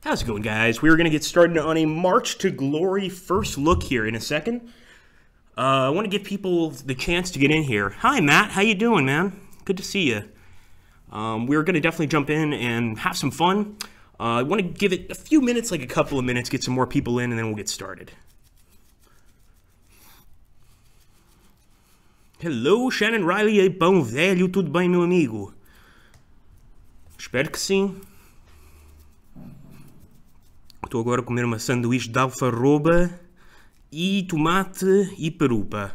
How's it going, guys? We're going to get started on a March to Glory first look here in a second. I want to give people the chance to get in here. Hi, Matt. How you doing, man? Good to see you. We're going to definitely jump in and have some fun. I want to give it a few minutes, like a couple of minutes, get some more people in, and then we'll get started. Hello, Shannon Riley. É bom velho, tudo bem, meu amigo? Espero que sim. Estou agora a comer uma sanduíche de alfarroba e tomate e perupa.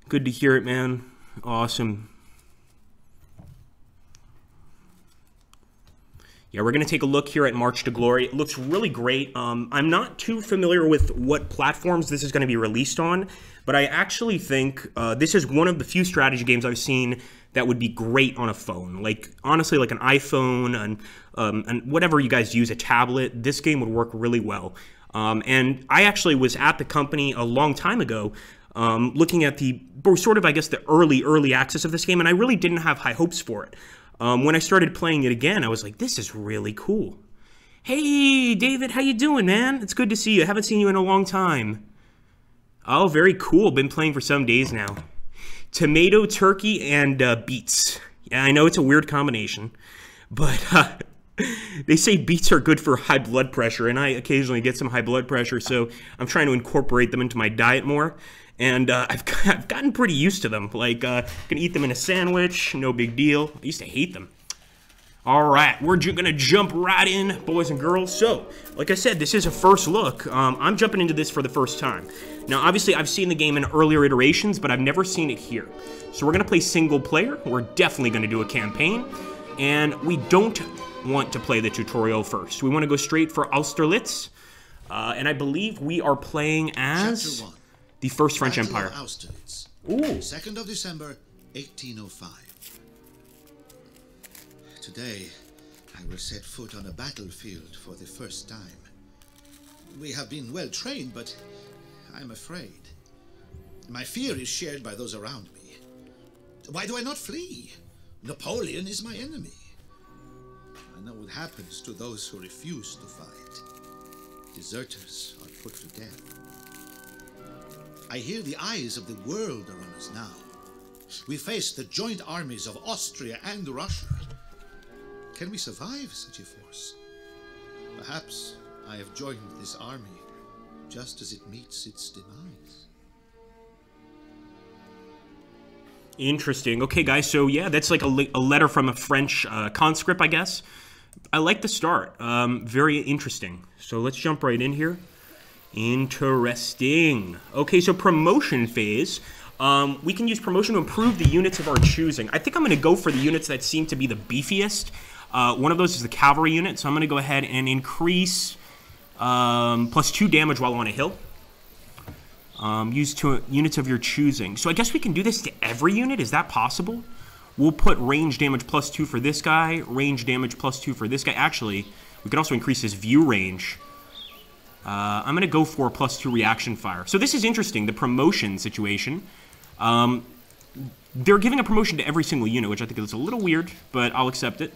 Good to hear it, man. Awesome. Yeah, we're going to take a look here at March to Glory. It looks really great. I'm not too familiar with what platforms this is going to be released on, but I actually think this is one of the few strategy games I've seen that would be great on a phone. Like, honestly, like an iPhone and whatever you guys use, a tablet, this game would work really well. And I actually was at the company a long time ago looking at the sort of, I guess, the early access of this game, and I really didn't have high hopes for it. When I started playing it again, I was like, this is really cool. Hey, David, how you doing, man? It's good to see you. I haven't seen you in a long time. Oh, very cool. Been playing for some days now. Tomato, turkey, and beets. Yeah, I know it's a weird combination, but they say beets are good for high blood pressure, and I occasionally get some high blood pressure, so I'm trying to incorporate them into my diet more. And I've gotten pretty used to them. Like, can eat them in a sandwich, no big deal. I used to hate them. All right, we're gonna jump right in, boys and girls. So, like I said, this is a first look. I'm jumping into this for the first time. Now, obviously, I've seen the game in earlier iterations, but I've never seen it here. So we're gonna play single player. We're definitely gonna do a campaign. And we don't want to play the tutorial first. We wanna go straight for Austerlitz. And I believe we are playing as the First French Empire. Austerlitz. Ooh. 2nd of December, 1805. Today, I will set foot on a battlefield for the first time. We have been well trained, but I'm afraid. My fear is shared by those around me. Why do I not flee? Napoleon is my enemy. I know what happens to those who refuse to fight. Deserters are put to death. I hear the eyes of the world are on us now. We face the joint armies of Austria and Russia. Can we survive such a force? Perhaps I have joined this army just as it meets its demise. Interesting. Okay, guys, so yeah, that's like a letter from a French conscript, I guess. I like the start. Very interesting. So let's jump right in here. Interesting. Okay, so promotion phase. We can use promotion to improve the units of our choosing. I think I'm going to go for the units that seem to be the beefiest. One of those is the Cavalry unit, so I'm going to go ahead and increase +2 damage while on a hill. Use units of your choosing. So I guess we can do this to every unit. Is that possible? We'll put range damage +2 for this guy, range damage +2 for this guy. Actually, we could also increase his view range. I'm going to go for +2 reaction fire. So this is interesting, the promotion situation. They're giving a promotion to every single unit, which I think is a little weird, but I'll accept it.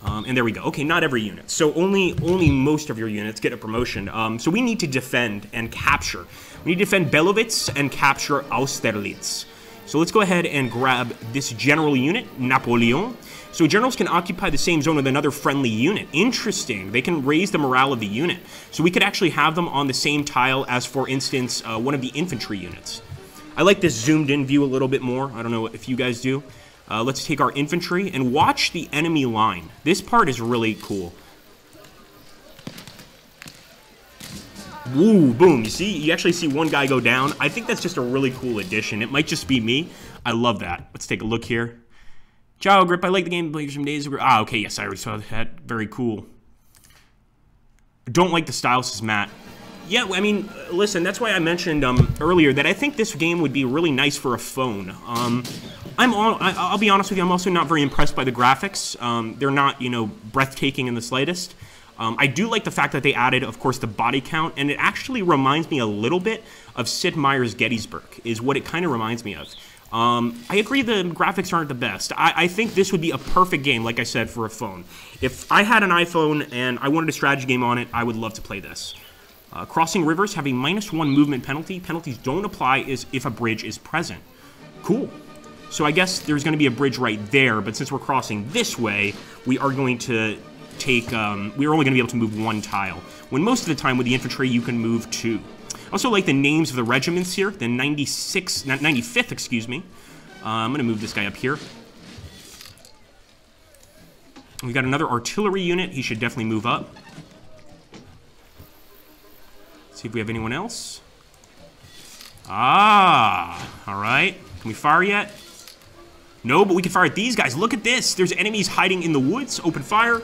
And there we go. Okay, not every unit. So only most of your units get a promotion. So we need to defend and capture. We need to defend Belowitz and capture Austerlitz. So let's go ahead and grab this general unit, Napoleon. So generals can occupy the same zone with another friendly unit. Interesting. They can raise the morale of the unit. So we could actually have them on the same tile as, for instance, one of the infantry units. I like this zoomed in view a little bit more. I don't know if you guys do. Let's take our infantry and watch the enemy line. This part is really cool. Woo, boom. You see? You actually see one guy go down. I think that's just a really cool addition. It might just be me. I love that. Let's take a look here. Ciao, Grip. I like the game played some days ago. Ah, okay. Yes, I already saw that. Very cool. Don't like the style, says Matt. Yeah, I mean, listen, that's why I mentioned earlier that I think this game would be really nice for a phone. I'll be honest with you, I'm also not very impressed by the graphics. They're not, you know, breathtaking in the slightest. I do like the fact that they added, of course, the body count, and it actually reminds me a little bit of Sid Meier's Gettysburg, is what it kind of reminds me of. I agree the graphics aren't the best. I think this would be a perfect game, like I said, for a phone. If I had an iPhone and I wanted a strategy game on it, I would love to play this. Crossing rivers have a -1 movement penalty. Penalties don't apply if a bridge is present. Cool. So I guess there's going to be a bridge right there, but since we're crossing this way, we are going to take, we're only going to be able to move 1 tile. When most of the time with the infantry, you can move 2. I also like the names of the regiments here, the 95th, excuse me. I'm going to move this guy up here. We've got another artillery unit. He should definitely move up. Let's see if we have anyone else. Ah, all right. Can we fire yet? No, but we can fire at these guys. Look at this. There's enemies hiding in the woods. Open fire.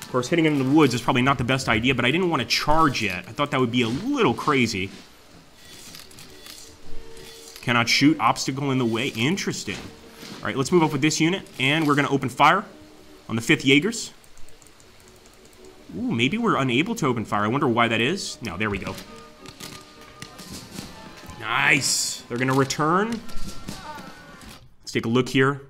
Of course, hitting them in the woods is probably not the best idea, but I didn't want to charge yet. I thought that would be a little crazy. Cannot shoot. Obstacle in the way. Interesting. All right, let's move up with this unit, and we're going to open fire on the 5th Jaegers. Ooh, maybe we're unable to open fire. I wonder why that is. No, there we go. Nice. They're going to return. Let's take a look here.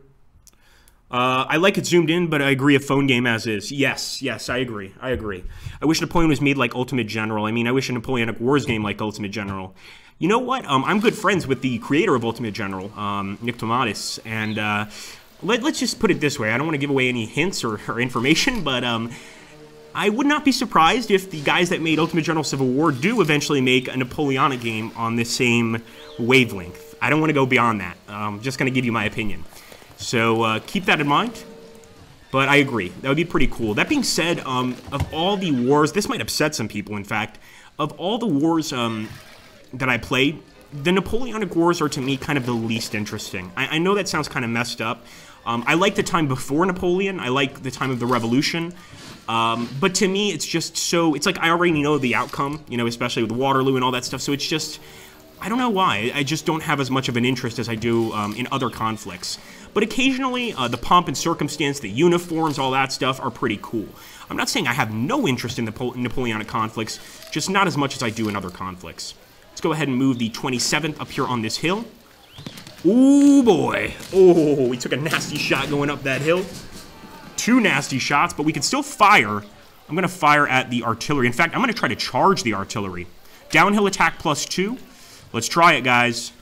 I like it zoomed in, but I agree a phone game as is. Yes, I agree. I wish Napoleon was made like Ultimate General. I mean, I wish a Napoleonic Wars game like Ultimate General. You know what? I'm good friends with the creator of Ultimate General, Nick Tomatis, and let's just put it this way. I don't want to give away any hints or information, but I would not be surprised if the guys that made Ultimate General Civil War do eventually make a Napoleonic game on the same wavelength. I don't want to go beyond that. I'm just going to give you my opinion. So keep that in mind. But I agree. That would be pretty cool. That being said, of all the wars, this might upset some people, in fact. Of all the wars that I played, the Napoleonic Wars are to me kind of the least interesting. I know that sounds kind of messed up. I like the time before Napoleon. I like the time of the Revolution. But to me, it's just so... It's like I already know the outcome, you know, especially with Waterloo and all that stuff. So it's just... I don't know why. I just don't have as much of an interest as I do in other conflicts. But occasionally, the pomp and circumstance, the uniforms, all that stuff are pretty cool. I'm not saying I have no interest in the Napoleonic conflicts, just not as much as I do in other conflicts. Let's go ahead and move the 27th up here on this hill. Ooh, boy. Oh, we took a nasty shot going up that hill. 2 nasty shots, but we can still fire. I'm going to fire at the artillery. In fact, I'm going to try to charge the artillery. Downhill attack +2. Let's try it, guys.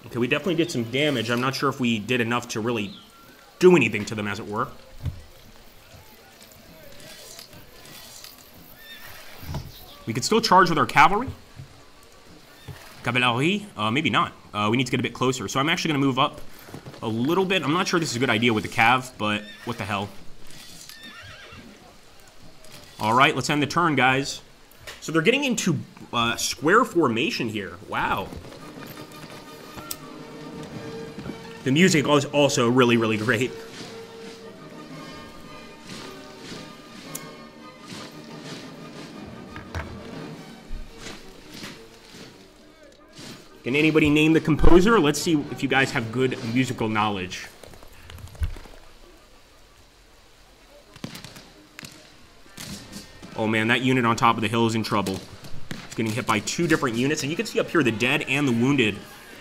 Okay, we definitely did some damage. I'm not sure if we did enough to really do anything to them, as it were. We could still charge with our cavalry. Cavalry? Maybe not. We need to get a bit closer. So I'm actually going to move up a little bit. I'm not sure this is a good idea with the cav, but what the hell. All right, let's end the turn, guys. So they're getting into square formation here. Wow. The music is also really, really great. Can anybody name the composer? Let's see if you guys have good musical knowledge. Oh man, that unit on top of the hill is in trouble. It's getting hit by 2 different units, and you can see up here the dead and the wounded.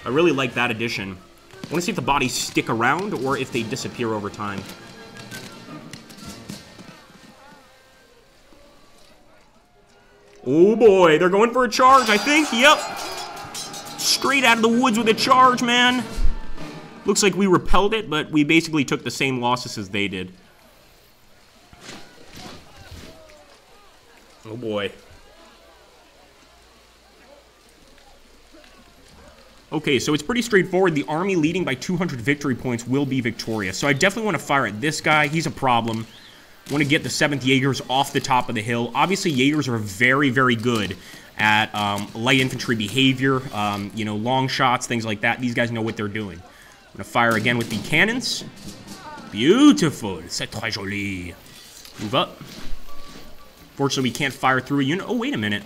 I really like that addition. I want to see if the bodies stick around or if they disappear over time. Oh boy, they're going for a charge, I think. Yep. Straight out of the woods with a charge, man. Looks like we repelled it, but we basically took the same losses as they did. Oh boy. Okay, so it's pretty straightforward. The army leading by 200 victory points will be victorious. So I definitely want to fire at this guy. He's a problem. I want to get the 7th Jaegers off the top of the hill. Obviously, Jaegers are very, very good at light infantry behavior, you know, long shots, things like that. These guys know what they're doing. I'm going to fire again with the cannons. Beautiful. C'est très joli. Move up. Fortunately, we can't fire through a unit. Oh, wait a minute.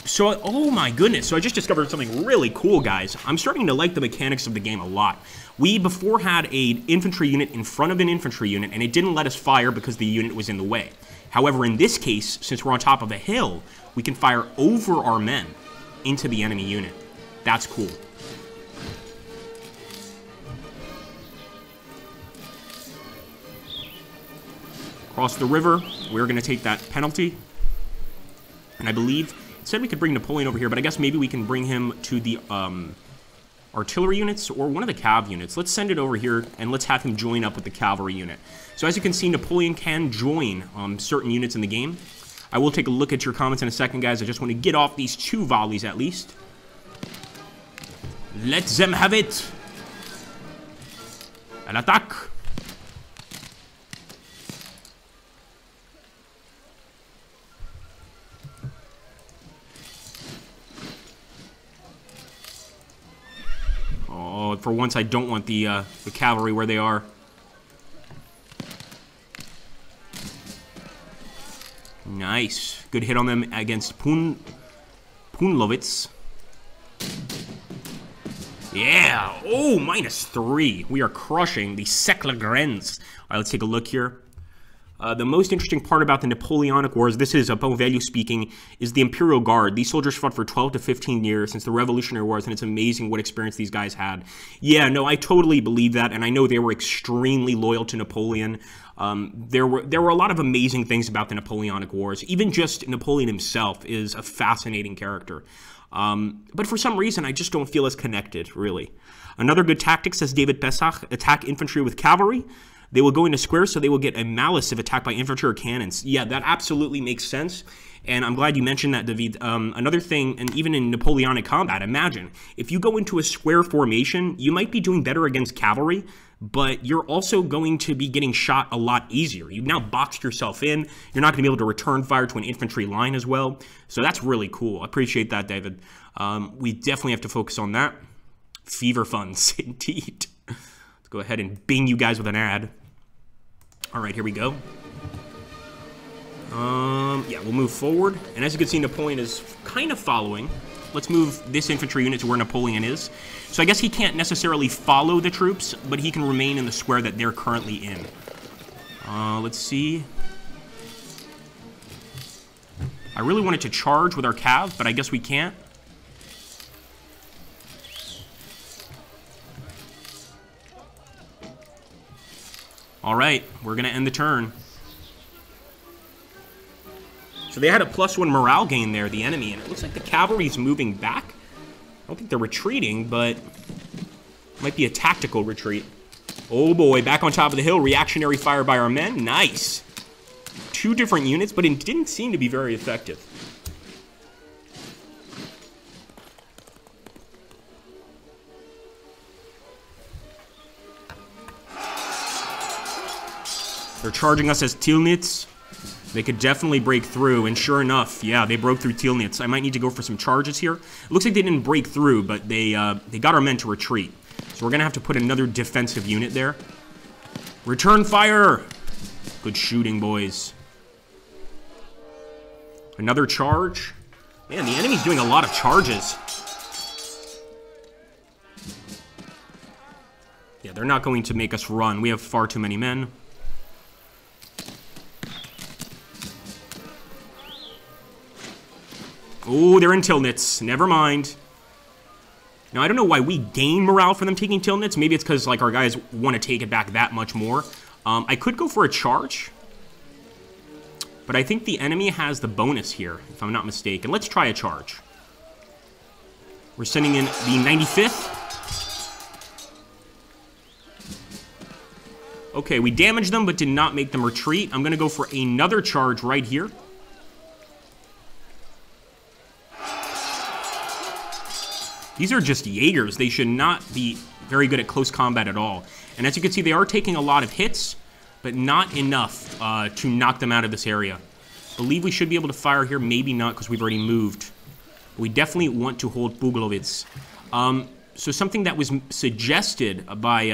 So, oh my goodness. So I just discovered something really cool, guys. I'm starting to like the mechanics of the game a lot. We before had an infantry unit in front of an infantry unit, and it didn't let us fire because the unit was in the way. However, in this case, since we're on top of a hill, we can fire over our men into the enemy unit. That's cool. Across the river, we're going to take that penalty. And I believe it said we could bring Napoleon over here, but I guess maybe we can bring him to the artillery units or one of the cav units. Let's send it over here and let's have him join up with the cavalry unit. So as you can see, Napoleon can join certain units in the game. I will take a look at your comments in a second, guys. I just want to get off these 2 volleys at least. Let them have it. An attack. Oh, for once I don't want the cavalry where they are. Nice. Good hit on them against Punlovitz. Yeah. Oh, -3. We are crushing the Seklegrens. All right, let's take a look here. The most interesting part about the Napoleonic Wars, this is Bonvalue speaking, is the Imperial Guard. These soldiers fought for 12 to 15 years since the Revolutionary Wars, and it's amazing what experience these guys had. Yeah, no, I totally believe that, and I know they were extremely loyal to Napoleon. There were a lot of amazing things about the Napoleonic Wars. Even just Napoleon himself is a fascinating character. But for some reason, I just don't feel as connected, really. Another good tactic, says David Pesach, attack infantry with cavalry. They will go into squares, so they will get a malice if attacked by infantry or cannons. Yeah, that absolutely makes sense, and I'm glad you mentioned that, David. Another thing, and even in Napoleonic combat, imagine, if you go into a square formation, you might be doing better against cavalry, but you're also going to be getting shot a lot easier. You've now boxed yourself in. You're not going to be able to return fire to an infantry line as well, so that's really cool. I appreciate that, David. We definitely have to focus on that. Fever funds, indeed. Let's go ahead and bing you guys with an ad. All right, here we go. Yeah, we'll move forward. And as you can see, Napoleon is kind of following. Let's move this infantry unit to where Napoleon is. So I guess he can't necessarily follow the troops, but he can remain in the square that they're currently in. Let's see. I really wanted to charge with our cav, but I guess we can't. All right, we're going to end the turn. So they had a +1 morale gain there, the enemy, and it looks like the cavalry's moving back. I don't think they're retreating, but it might be a tactical retreat. Oh boy, back on top of the hill, reactionary fire by our men. Nice. 2 different units, but it didn't seem to be very effective. They're charging us as Tilnitz. They could definitely break through, and sure enough, yeah, they broke through Tilnitz. I might need to go for some charges here. It looks like they didn't break through, but they got our men to retreat. So we're going to have to put another defensive unit there. Return fire! Good shooting, boys. Another charge. Man, the enemy's doing a lot of charges. Yeah, they're not going to make us run. We have far too many men. Oh, they're in Tilnitz. Never mind. Now, I don't know why we gain morale for them taking Tilnitz. Maybe it's because, like, our guys want to take it back that much more. I could go for a charge. But I think the enemy has the bonus here, if I'm not mistaken. Let's try a charge. We're sending in the 95th. Okay, we damaged them, but did not make them retreat. I'm going to go for another charge right here. These are just Jaegers. They should not be very good at close combat at all. And as you can see, they are taking a lot of hits, but not enough to knock them out of this area. I believe we should be able to fire here. Maybe not, because we've already moved. But we definitely want to hold Buglovitz. So something that was suggested by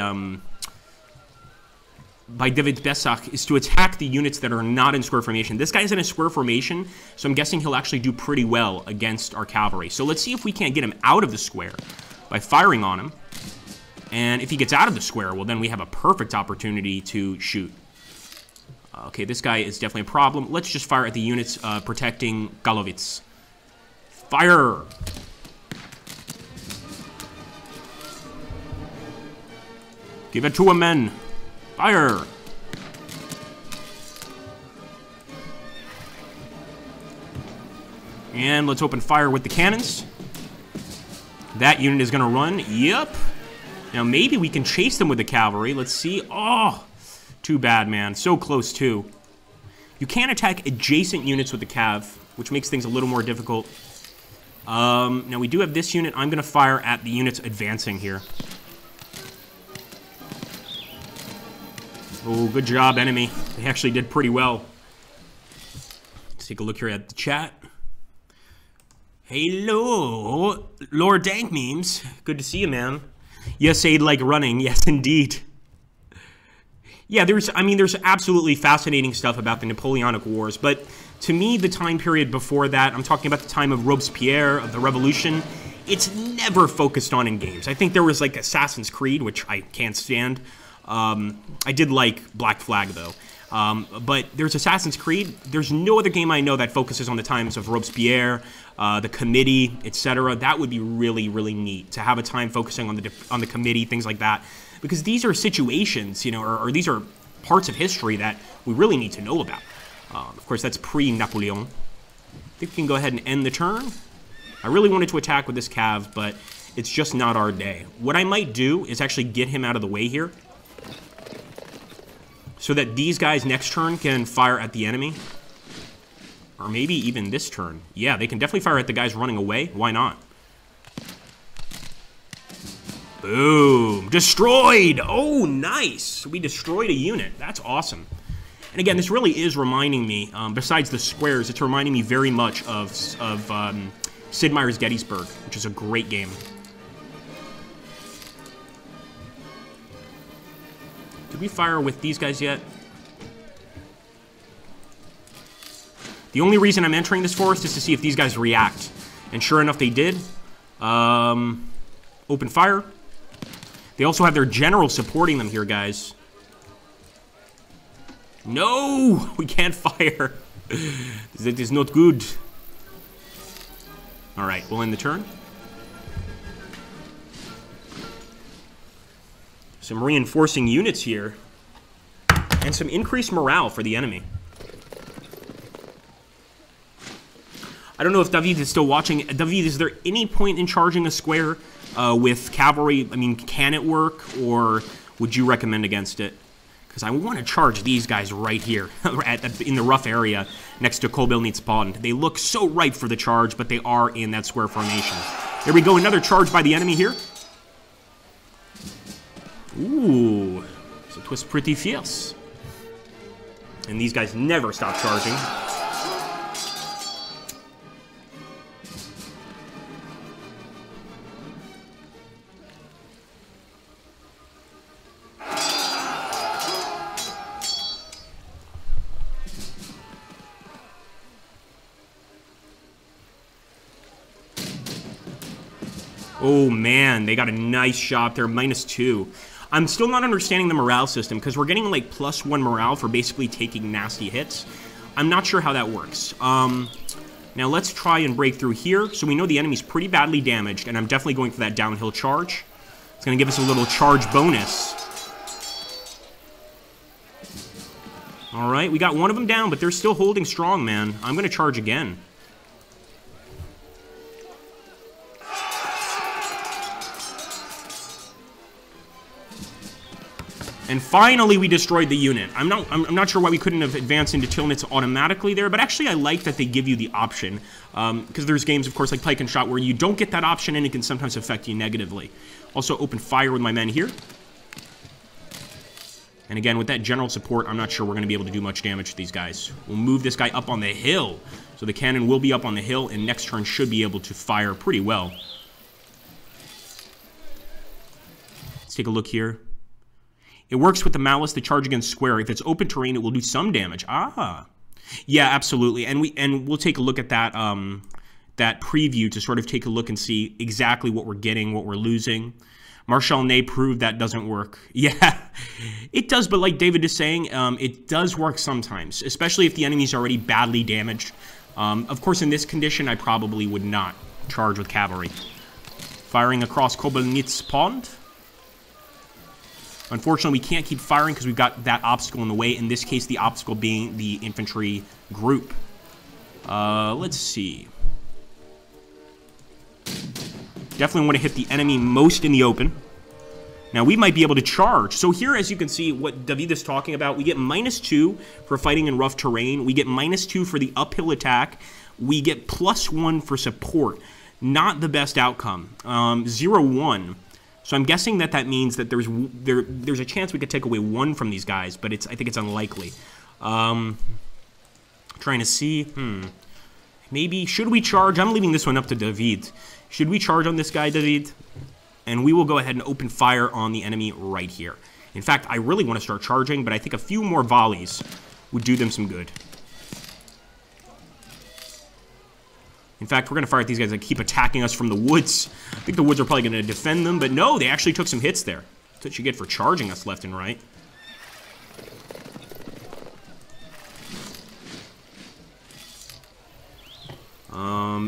by David Bessach is to attack the units that are not in square formation. This guy's in a square formation, so I'm guessing he'll actually do pretty well against our cavalry. So let's see if we can't get him out of the square by firing on him. And if he gets out of the square, well, then we have a perfect opportunity to shoot. Okay, this guy is definitely a problem. Let's just fire at the units protecting Galowitz. Fire! Give it to him, men. Fire! And let's open fire with the cannons. That unit is going to run. Yep. Now maybe we can chase them with the cavalry. Let's see. Oh, too bad, man. So close, too. You can attack adjacent units with the cav, which makes things a little more difficult. Now we do have this unit. I'm going to fire at the units advancing here. Oh, good job, enemy. They actually did pretty well. Let's take a look here at the chat. Hello, Lord Dank Memes. Good to see you, man. Yes, Aid like running. Yes, indeed. Yeah, there's absolutely fascinating stuff about the Napoleonic Wars, but to me, the time period before that, I'm talking about the time of Robespierre, of the Revolution, it's never focused on in games. I think there was like Assassin's Creed, which I can't stand. I did like Black Flag, though. But there's Assassin's Creed. There's no other game I know that focuses on the times of Robespierre, the Committee, etc. That would be really, really neat to have a time focusing on the Committee, things like that. Because these are situations, you know, or these are parts of history that we really need to know about. Of course, that's pre-Napoleon. I think we can go ahead and end the turn. I really wanted to attack with this cav, but it's just not our day. What I might do is actually get him out of the way here, so that these guys next turn can fire at the enemy. Or maybe even this turn. Yeah, they can definitely fire at the guys running away. Why not? Boom. Destroyed! Oh, nice! We destroyed a unit. That's awesome. And again, this really is reminding me, besides the squares, it's reminding me very much of Sid Meier's Gettysburg, which is a great game. Did we fire with these guys yet? The only reason I'm entering this forest is to see if these guys react. And sure enough, they did. Open fire. They also have their general supporting them here, guys. No! We can't fire. That is not good. Alright, we'll end the turn. Some reinforcing units here. And some increased morale for the enemy. I don't know if David is still watching. David, is there any point in charging a square with cavalry? I mean, can it work, or would you recommend against it? Because I want to charge these guys right here in the rough area next to Kobelnitz Pond. They look so ripe for the charge, but they are in that square formation. There we go, another charge by the enemy here. Ooh, so it was pretty fierce. And these guys never stop charging. Oh man, they got a nice shot there, -2. I'm still not understanding the morale system, because we're getting like +1 morale for basically taking nasty hits. I'm not sure how that works. Now let's try and break through here. So we know the enemy's pretty badly damaged, and I'm definitely going for that downhill charge. It's going to give us a little charge bonus. Alright, we got one of them down, but they're still holding strong, man. I'm going to charge again. And finally, we destroyed the unit. I'm not sure why we couldn't have advanced into Tilnitz automatically there, but actually I like that they give you the option. Because there's games, of course, like Pike and Shot, where you don't get that option and it can sometimes affect you negatively. Also, open fire with my men here. And again, with that general support, I'm not sure we're going to be able to do much damage to these guys. We'll move this guy up on the hill. So the cannon will be up on the hill, and next turn should be able to fire pretty well. Let's take a look here. It works with the Malice to charge against square. If it's open terrain, it will do some damage. Ah. Yeah, absolutely. And we'll take a look at that that preview to sort of take a look and see exactly what we're getting, what we're losing. Marshal Ney proved that doesn't work. Yeah, it does, but like David is saying, it does work sometimes, especially if the enemy's already badly damaged. Of course, in this condition, I probably would not charge with cavalry. Firing across Kobelnitz Pond. Unfortunately, we can't keep firing because we've got that obstacle in the way. In this case, the obstacle being the infantry group. Let's see. Definitely want to hit the enemy most in the open. Now, we might be able to charge. So here, as you can see, what David is talking about, we get -2 for fighting in rough terrain. We get -2 for the uphill attack. We get +1 for support. Not the best outcome. 0-1. So I'm guessing that that means that there's a chance we could take away 1 from these guys, but I think it's unlikely. Trying to see. Maybe, should we charge? I'm leaving this one up to David. Should we charge on this guy, David? And we will go ahead and open fire on the enemy right here. In fact, I really want to start charging, but I think a few more volleys would do them some good. In fact, we're going to fire at these guys that keep attacking us from the woods. I think the woods are probably going to defend them, but no, they actually took some hits there. That's what you get for charging us left and right.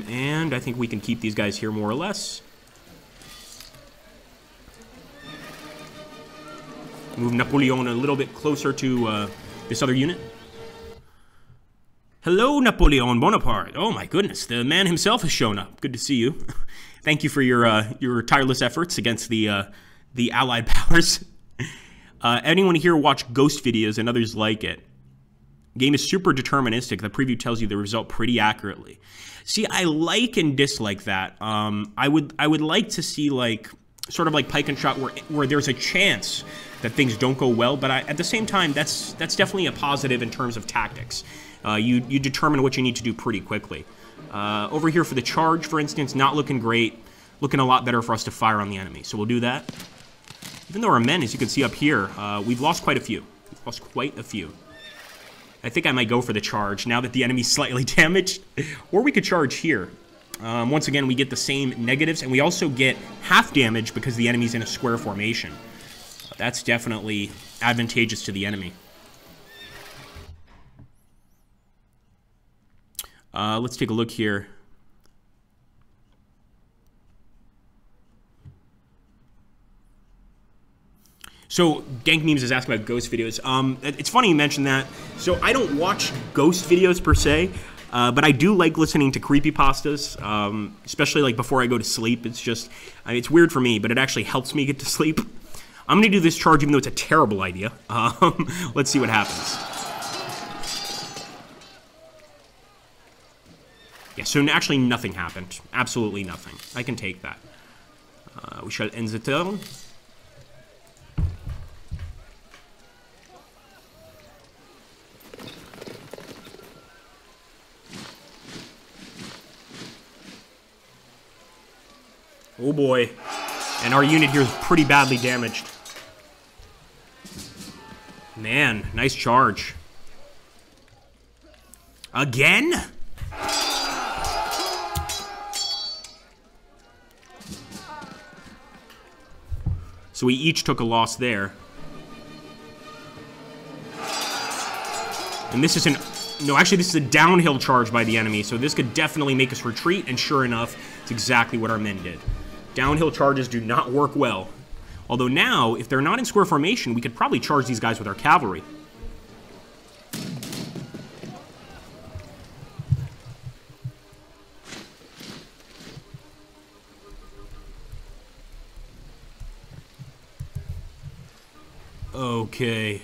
And I think we can keep these guys here more or less. Move Napoleon a little bit closer to this other unit. Hello, Napoleon Bonaparte. Oh my goodness, the man himself has shown up. Good to see you. Thank you for your tireless efforts against the Allied powers. Anyone here watch Ghost videos and others like it? Game is super deterministic. The preview tells you the result pretty accurately. See, I like and dislike that. I would like to see like sort of like Pike and Shot where there's a chance that things don't go well, but at the same time, that's definitely a positive in terms of tactics. You determine what you need to do pretty quickly. Over here for the charge, for instance, not looking great. Looking a lot better for us to fire on the enemy. So we'll do that. Even though our men, as you can see up here, we've lost quite a few. We've lost quite a few. I think I might go for the charge now that the enemy's slightly damaged. Or we could charge here. Once again, we get the same negatives, and we also get half damage because the enemy's in a square formation. That's definitely advantageous to the enemy. Let's take a look here. So, Gank Memes is asking about Ghost videos. It's funny you mentioned that. So, I don't watch Ghost videos per se, but I do like listening to creepypastas, especially like before I go to sleep. It's just, it's weird for me, but it actually helps me get to sleep. I'm going to do this charge even though it's a terrible idea. Let's see what happens. Yeah, so actually nothing happened. Absolutely nothing. I can take that. We shall end the turn. Oh boy. And our unit here is pretty badly damaged. Man, nice charge. Again? So we each took a loss there. And this is no, actually this is a downhill charge by the enemy, so this could definitely make us retreat, and sure enough, it's exactly what our men did. Downhill charges do not work well. Although now, if they're not in square formation, we could probably charge these guys with our cavalry. Okay.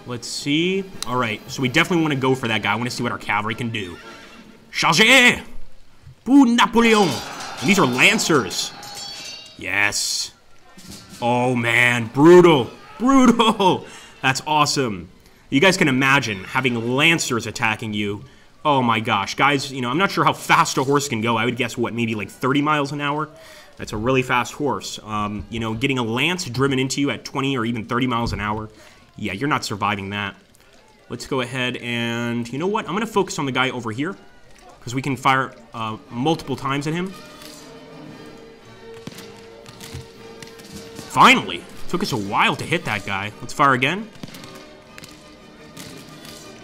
Let's see. Alright, so we definitely want to go for that guy. I want to see what our cavalry can do. Chargez! Pour Napoleon! And these are lancers. Yes. Oh, man. Brutal. Brutal. That's awesome. You guys can imagine having lancers attacking you. Oh, my gosh. Guys, you know, I'm not sure how fast a horse can go. I would guess, what, maybe like 30 miles an hour? That's a really fast horse. You know, getting a lance driven into you at 20 or even 30 miles an hour, yeah, you're not surviving that. Let's go ahead and, you know what? I'm going to focus on the guy over here, because we can fire multiple times at him. Finally! Took us a while to hit that guy. Let's fire again.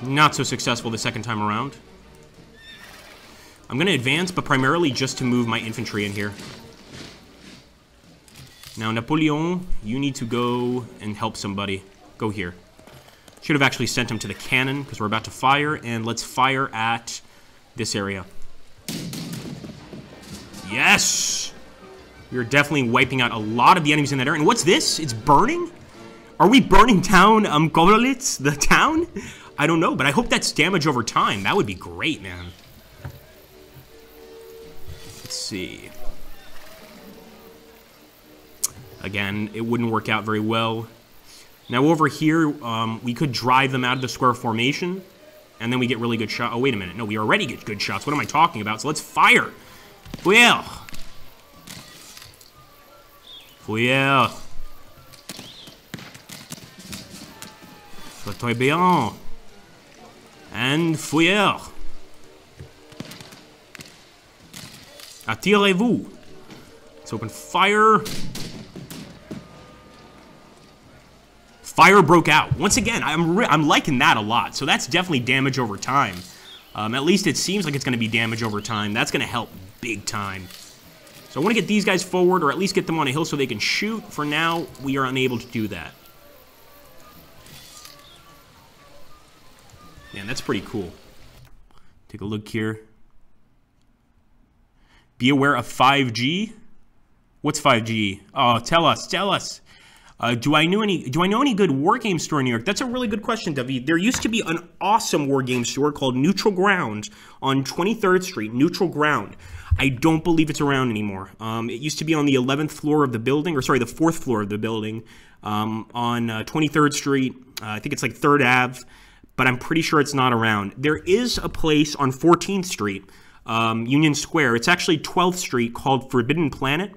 Not so successful the second time around. I'm going to advance, but primarily just to move my infantry in here. Now, Napoleon, you need to go and help somebody. Go here. Should have actually sent him to the cannon, because we're about to fire, and let's fire at this area. Yes! We're definitely wiping out a lot of the enemies in that area. And what's this? It's burning? Are we burning down Koblenz, the town? I don't know, but I hope that's damage over time. That would be great, man. Let's see. Again, it wouldn't work out very well. Now over here, we could drive them out of the square formation, and then we get really good shots. Oh, wait a minute. No, we already get good shots. What am I talking about? So let's fire. Well. Fouillère. Très bien. And fouillère. Attirez-vous. Let's open fire. Fire broke out. Once again, I'm liking that a lot. So that's definitely damage over time. At least it seems like it's going to be damage over time. That's going to help big time. So I want to get these guys forward, or at least get them on a hill so they can shoot. For now, we are unable to do that. Man, that's pretty cool. Take a look here. Be aware of 5G. What's 5G? Oh, tell us. Do I know any good war game store in New York? That's a really good question, David. There used to be an awesome war game store called Neutral Ground on 23rd Street. Neutral Ground. I don't believe it's around anymore. It used to be on the 11th floor of the building, or sorry, the 4th floor of the building, on 23rd Street. I think it's like 3rd Ave, but I'm pretty sure it's not around. There is a place on 14th Street, Union Square. It's actually 12th Street, called Forbidden Planet.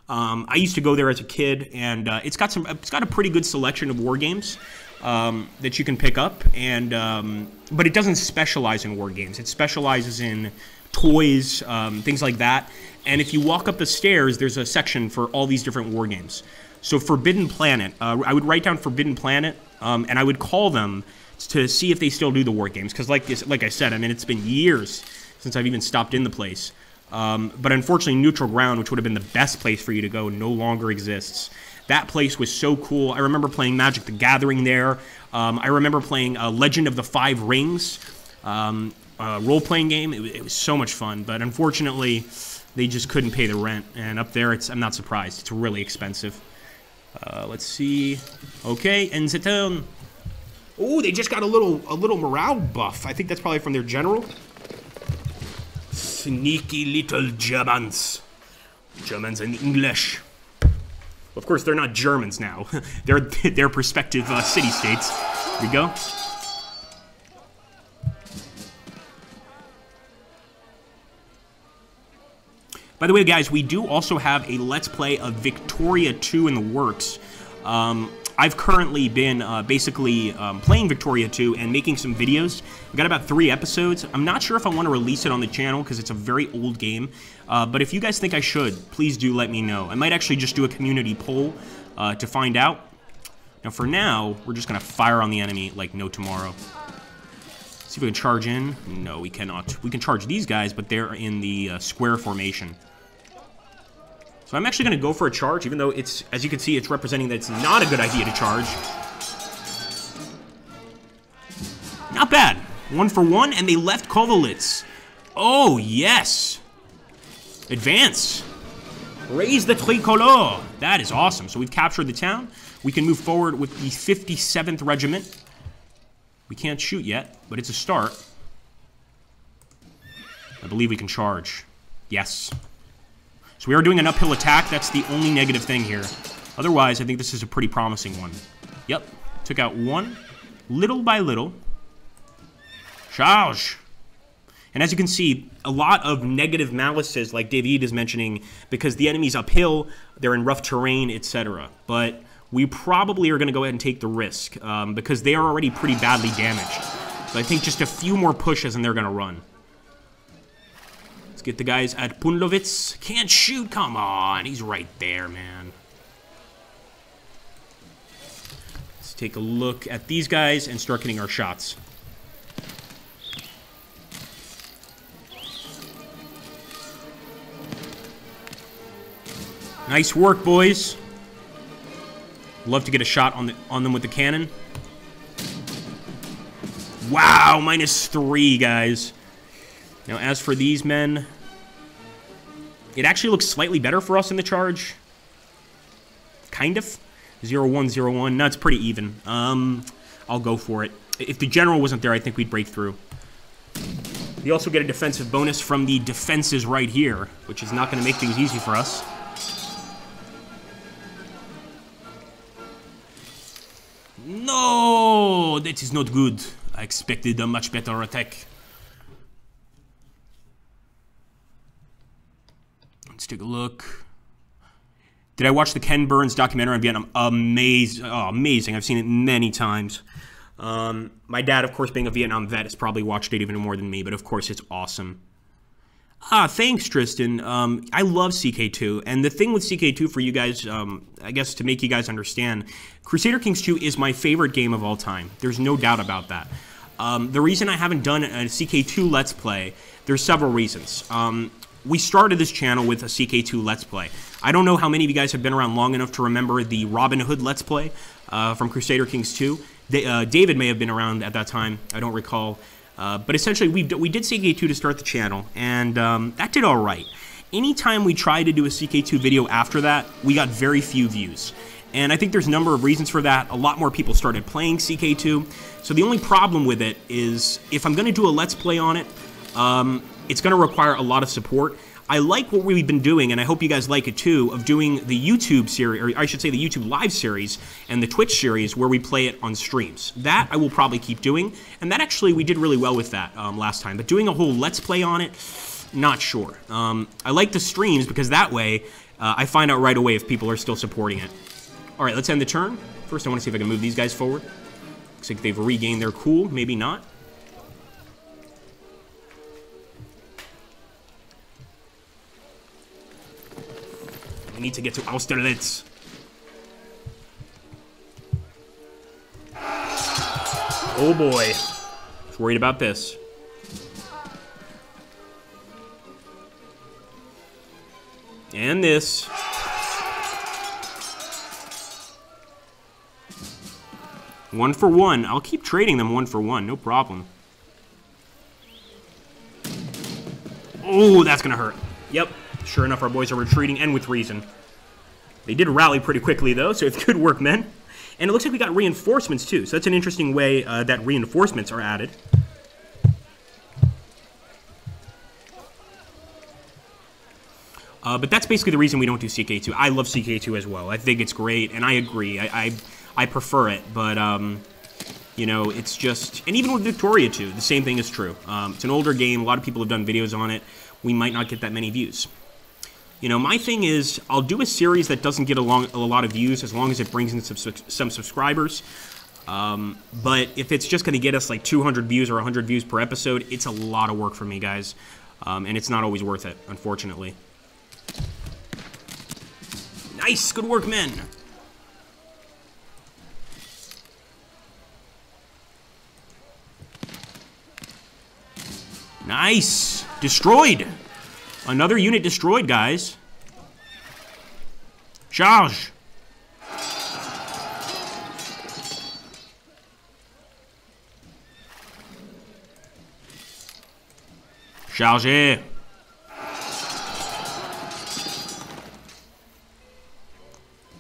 I used to go there as a kid, and it's got a pretty good selection of war games that you can pick up, and but it doesn't specialize in war games. It specializes in toys, things like that. And if you walk up the stairs, there's a section for all these different war games. So Forbidden Planet, I would write down Forbidden Planet, and I would call them to see if they still do the war games. Because like I said, I mean, it's been years since I've even stopped in the place. But unfortunately, Neutral Ground, which would have been the best place for you to go, no longer exists. That place was so cool. I remember playing Magic the Gathering there. I remember playing Legend of the Five Rings, role-playing game. It was so much fun, but unfortunately, they just couldn't pay the rent. And up there, I'm not surprised. It's really expensive. Let's see. Okay, and c'est turn. Oh, they just got a little morale buff. I think that's probably from their general. Sneaky little Germans. Germans in English. Of course, they're not Germans now. They're prospective city-states. Here we go. By the way, guys, we do also have a Let's Play of Victoria 2 in the works. I've currently been basically playing Victoria 2 and making some videos. I've got about 3 episodes. I'm not sure if I want to release it on the channel because it's a very old game. But if you guys think I should, please do let me know. I might actually just do a community poll to find out. Now, for now, we're just going to fire on the enemy like no tomorrow. See if we can charge in. No, we cannot. We can charge these guys, but they're in the square formation. So I'm actually going to go for a charge, even though it's, as you can see, it's representing that it's not a good idea to charge. Not bad. 1 for 1, and they left Koblenz. Oh, yes. Advance. Raise the tricolor. That is awesome. So we've captured the town. We can move forward with the 57th Regiment. We can't shoot yet, but it's a start. I believe we can charge. Yes. So we are doing an uphill attack. That's the only negative thing here. Otherwise, I think this is a pretty promising one. Yep. Took out one. Little by little. Charge. And as you can see, a lot of negative malices, like David is mentioning, because the enemy's uphill, they're in rough terrain, etc. But we probably are going to go ahead and take the risk, because they are already pretty badly damaged. So I think just a few more pushes and they're going to run. Let's get the guys at Punlovitz. Can't shoot, come on, he's right there, man. Let's take a look at these guys and start getting our shots. Nice work, boys. Love to get a shot on them with the cannon. Wow, -3, guys. Now, as for these men, it actually looks slightly better for us in the charge. Kind of. 0-1, 0-1. No, it's pretty even. I'll go for it. If the general wasn't there, I think we'd break through. We also get a defensive bonus from the defenses right here, which is not going to make things easy for us. No, that is not good. I expected a much better attack. Let's take a look. Did I watch the Ken Burns documentary on Vietnam? Amazing. Oh, amazing. I've seen it many times. My dad, of course, being a Vietnam vet, has probably watched it even more than me, but of course it's awesome. Thanks, Tristan. I love CK2, and the thing with CK2 for you guys, I guess to make you guys understand, Crusader Kings 2 is my favorite game of all time. There's no doubt about that. The reason I haven't done a CK2 Let's Play, there's several reasons. We started this channel with a CK2 Let's Play. I don't know how many of you guys have been around long enough to remember the Robin Hood Let's Play from Crusader Kings 2. David may have been around at that time. I don't recall. But essentially, we did CK2 to start the channel, and that did all right. Anytime we tried to do a CK2 video after that, we got very few views. And I think there's a number of reasons for that. A lot more people started playing CK2. So the only problem with it is, if I'm going to do a Let's Play on it, it's going to require a lot of support. I like what we've been doing, and I hope you guys like it too, of doing the YouTube series, or I should say the YouTube live series, and the Twitch series where we play it on streams. That I will probably keep doing, and that actually, we did really well with that last time. But doing a whole Let's Play on it, not sure. I like the streams because that way, I find out right away if people are still supporting it. All right, let's end the turn. First, I want to see if I can move these guys forward. Looks like they've regained their cool, maybe not. We need to get to Austerlitz. Oh boy. I was worried about this. And this. One for one. I'll keep trading them 1 for 1, no problem. Oh, that's gonna hurt. Yep. Sure enough, our boys are retreating, and with reason. They did rally pretty quickly, though, so it's good work, men. And it looks like we got reinforcements, too, so that's an interesting way that reinforcements are added. But that's basically the reason we don't do CK2. I love CK2 as well. I think it's great, and I agree. I prefer it, but, you know, it's just... And even with Victoria, too, the same thing is true. It's an older game. A lot of people have done videos on it. We might not get that many views. You know, my thing is, I'll do a series that doesn't get a lot of views as long as it brings in some subscribers. But if it's just going to get us like 200 views or 100 views per episode, it's a lot of work for me, guys. And it's not always worth it, unfortunately. Nice! Good work, men! Nice! Destroyed! Another unit destroyed, guys. Charge! Charge!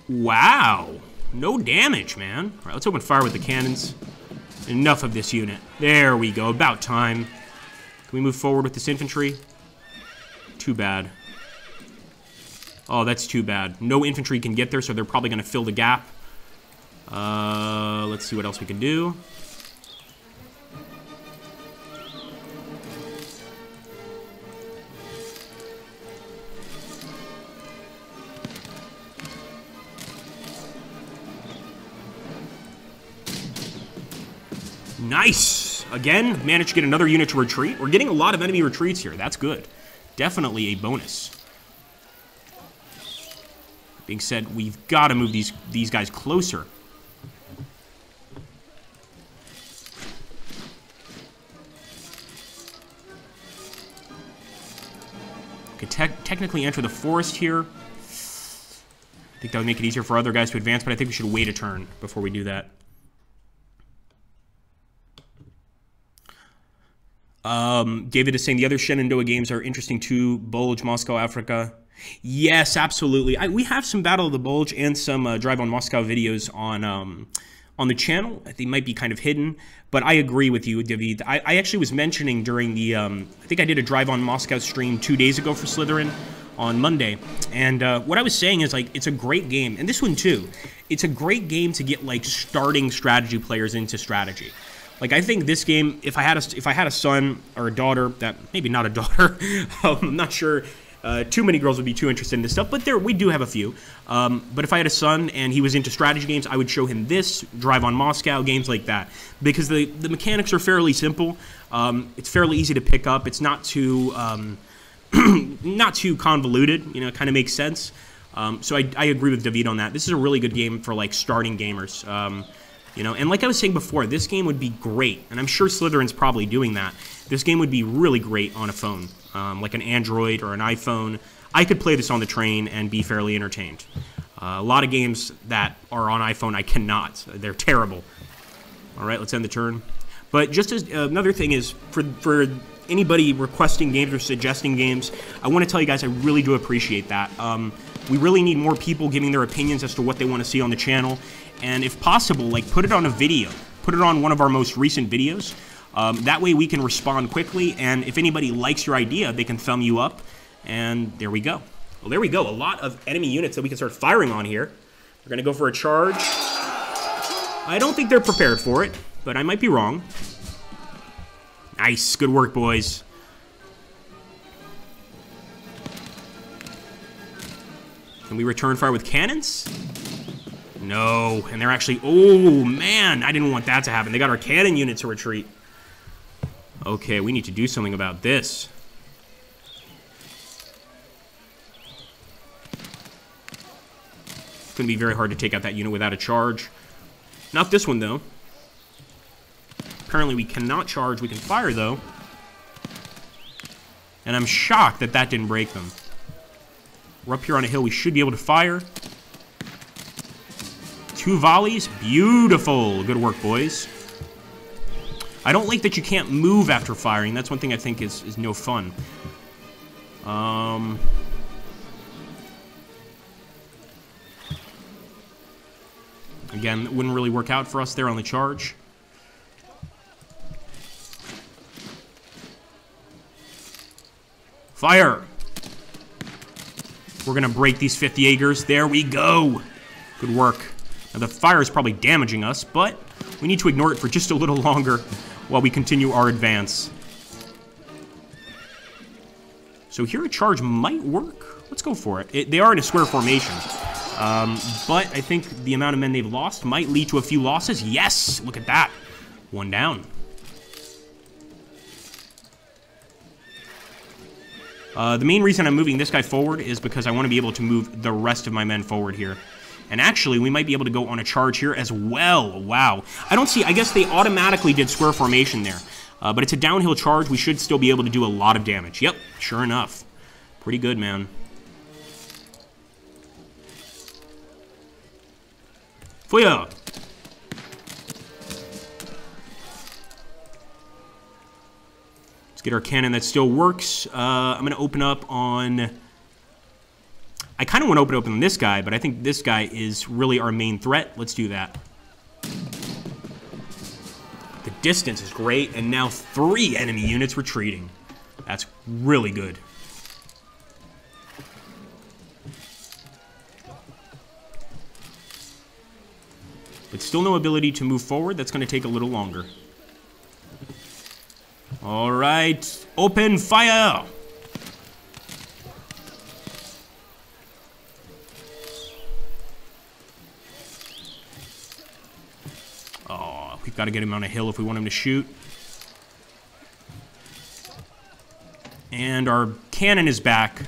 Wow! No damage, man. Alright, let's open fire with the cannons. Enough of this unit. There we go, about time. Can we move forward with this infantry? Too bad. Oh, that's too bad. No infantry can get there, so they're probably going to fill the gap. Let's see what else we can do. Nice! Again, managed to get another unit to retreat. We're getting a lot of enemy retreats here. That's good. Definitely a bonus. Being said, we've got to move these guys closer. Could technically enter the forest here. I think that would make it easier for other guys to advance, but I think we should wait a turn before we do that. David is saying the other Shenandoah games are interesting too. Bulge, Moscow, Africa. Yes, absolutely. We have some Battle of the Bulge and some Drive on Moscow videos on the channel. They might be kind of hidden, but I agree with you, David. I actually was mentioning during the, I think I did a Drive on Moscow stream 2 days ago for Slytherin on Monday, and what I was saying is, like, it's a great game, and this one too. It's a great game to get, like, starting strategy players into strategy. Like, I think this game, if I had a son or a daughter, that maybe not a daughter, I'm not sure. Too many girls would be too interested in this stuff, but we do have a few. But if I had a son and he was into strategy games, I would show him this, Drive on Moscow, games like that. Because the mechanics are fairly simple. It's fairly easy to pick up. It's not too not too convoluted. You know, it kind of makes sense. So I agree with David on that. This is a really good game for, like, starting gamers. You know, and like I was saying before, this game would be great, and I'm sure Slytherin's probably doing that. This game would be really great on a phone, like an Android or an iPhone. I could play this on the train and be fairly entertained. A lot of games that are on iPhone, I cannot. They're terrible. All right, let's end the turn. But just as another thing is, for anybody requesting games or suggesting games, I want to tell you guys I really do appreciate that. We really need more people giving their opinions as to what they want to see on the channel. And if possible, like, put it on a video. Put it on one of our most recent videos. That way we can respond quickly, and if anybody likes your idea, they can thumb you up, and there we go. Well, there we go. A lot of enemy units that we can start firing on here. We're going to go for a charge. I don't think they're prepared for it, but I might be wrong. Nice. Good work, boys. Can we return fire with cannons? No, and they're actually... Oh, man, I didn't want that to happen. They got our cannon unit to retreat. Okay, we need to do something about this. It's going to be very hard to take out that unit without a charge. Not this one, though. Apparently, we cannot charge. We can fire, though. And I'm shocked that that didn't break them. We're up here on a hill. We should be able to fire. 2 volleys. Beautiful. Good work, boys. I don't like that you can't move after firing. That's one thing I think is no fun. Again, it wouldn't really work out for us there on the charge. Fire! We're going to break these 5th Jaegers. There we go. Good work. Now, the fire is probably damaging us, but we need to ignore it for just a little longer while we continue our advance. So here a charge might work. Let's go for it. They are in a square formation. But I think the amount of men they've lost might lead to a few losses. Yes! Look at that. 1 down. The main reason I'm moving this guy forward is because I want to be able to move the rest of my men forward here. And actually, we might be able to go on a charge here as well. Wow. I guess they automatically did square formation there. But it's a downhill charge. We should still be able to do a lot of damage. Yep, sure enough. Pretty good, man. Fire! Let's get our cannon that still works. I'm going to open up on... I kind of want to open up on this guy, but I think this guy is really our main threat. Let's do that. The distance is great, and now 3 enemy units retreating. That's really good. But still no ability to move forward. That's going to take a little longer. All right. Open fire! We've got to get him on a hill if we want him to shoot. And our cannon is back.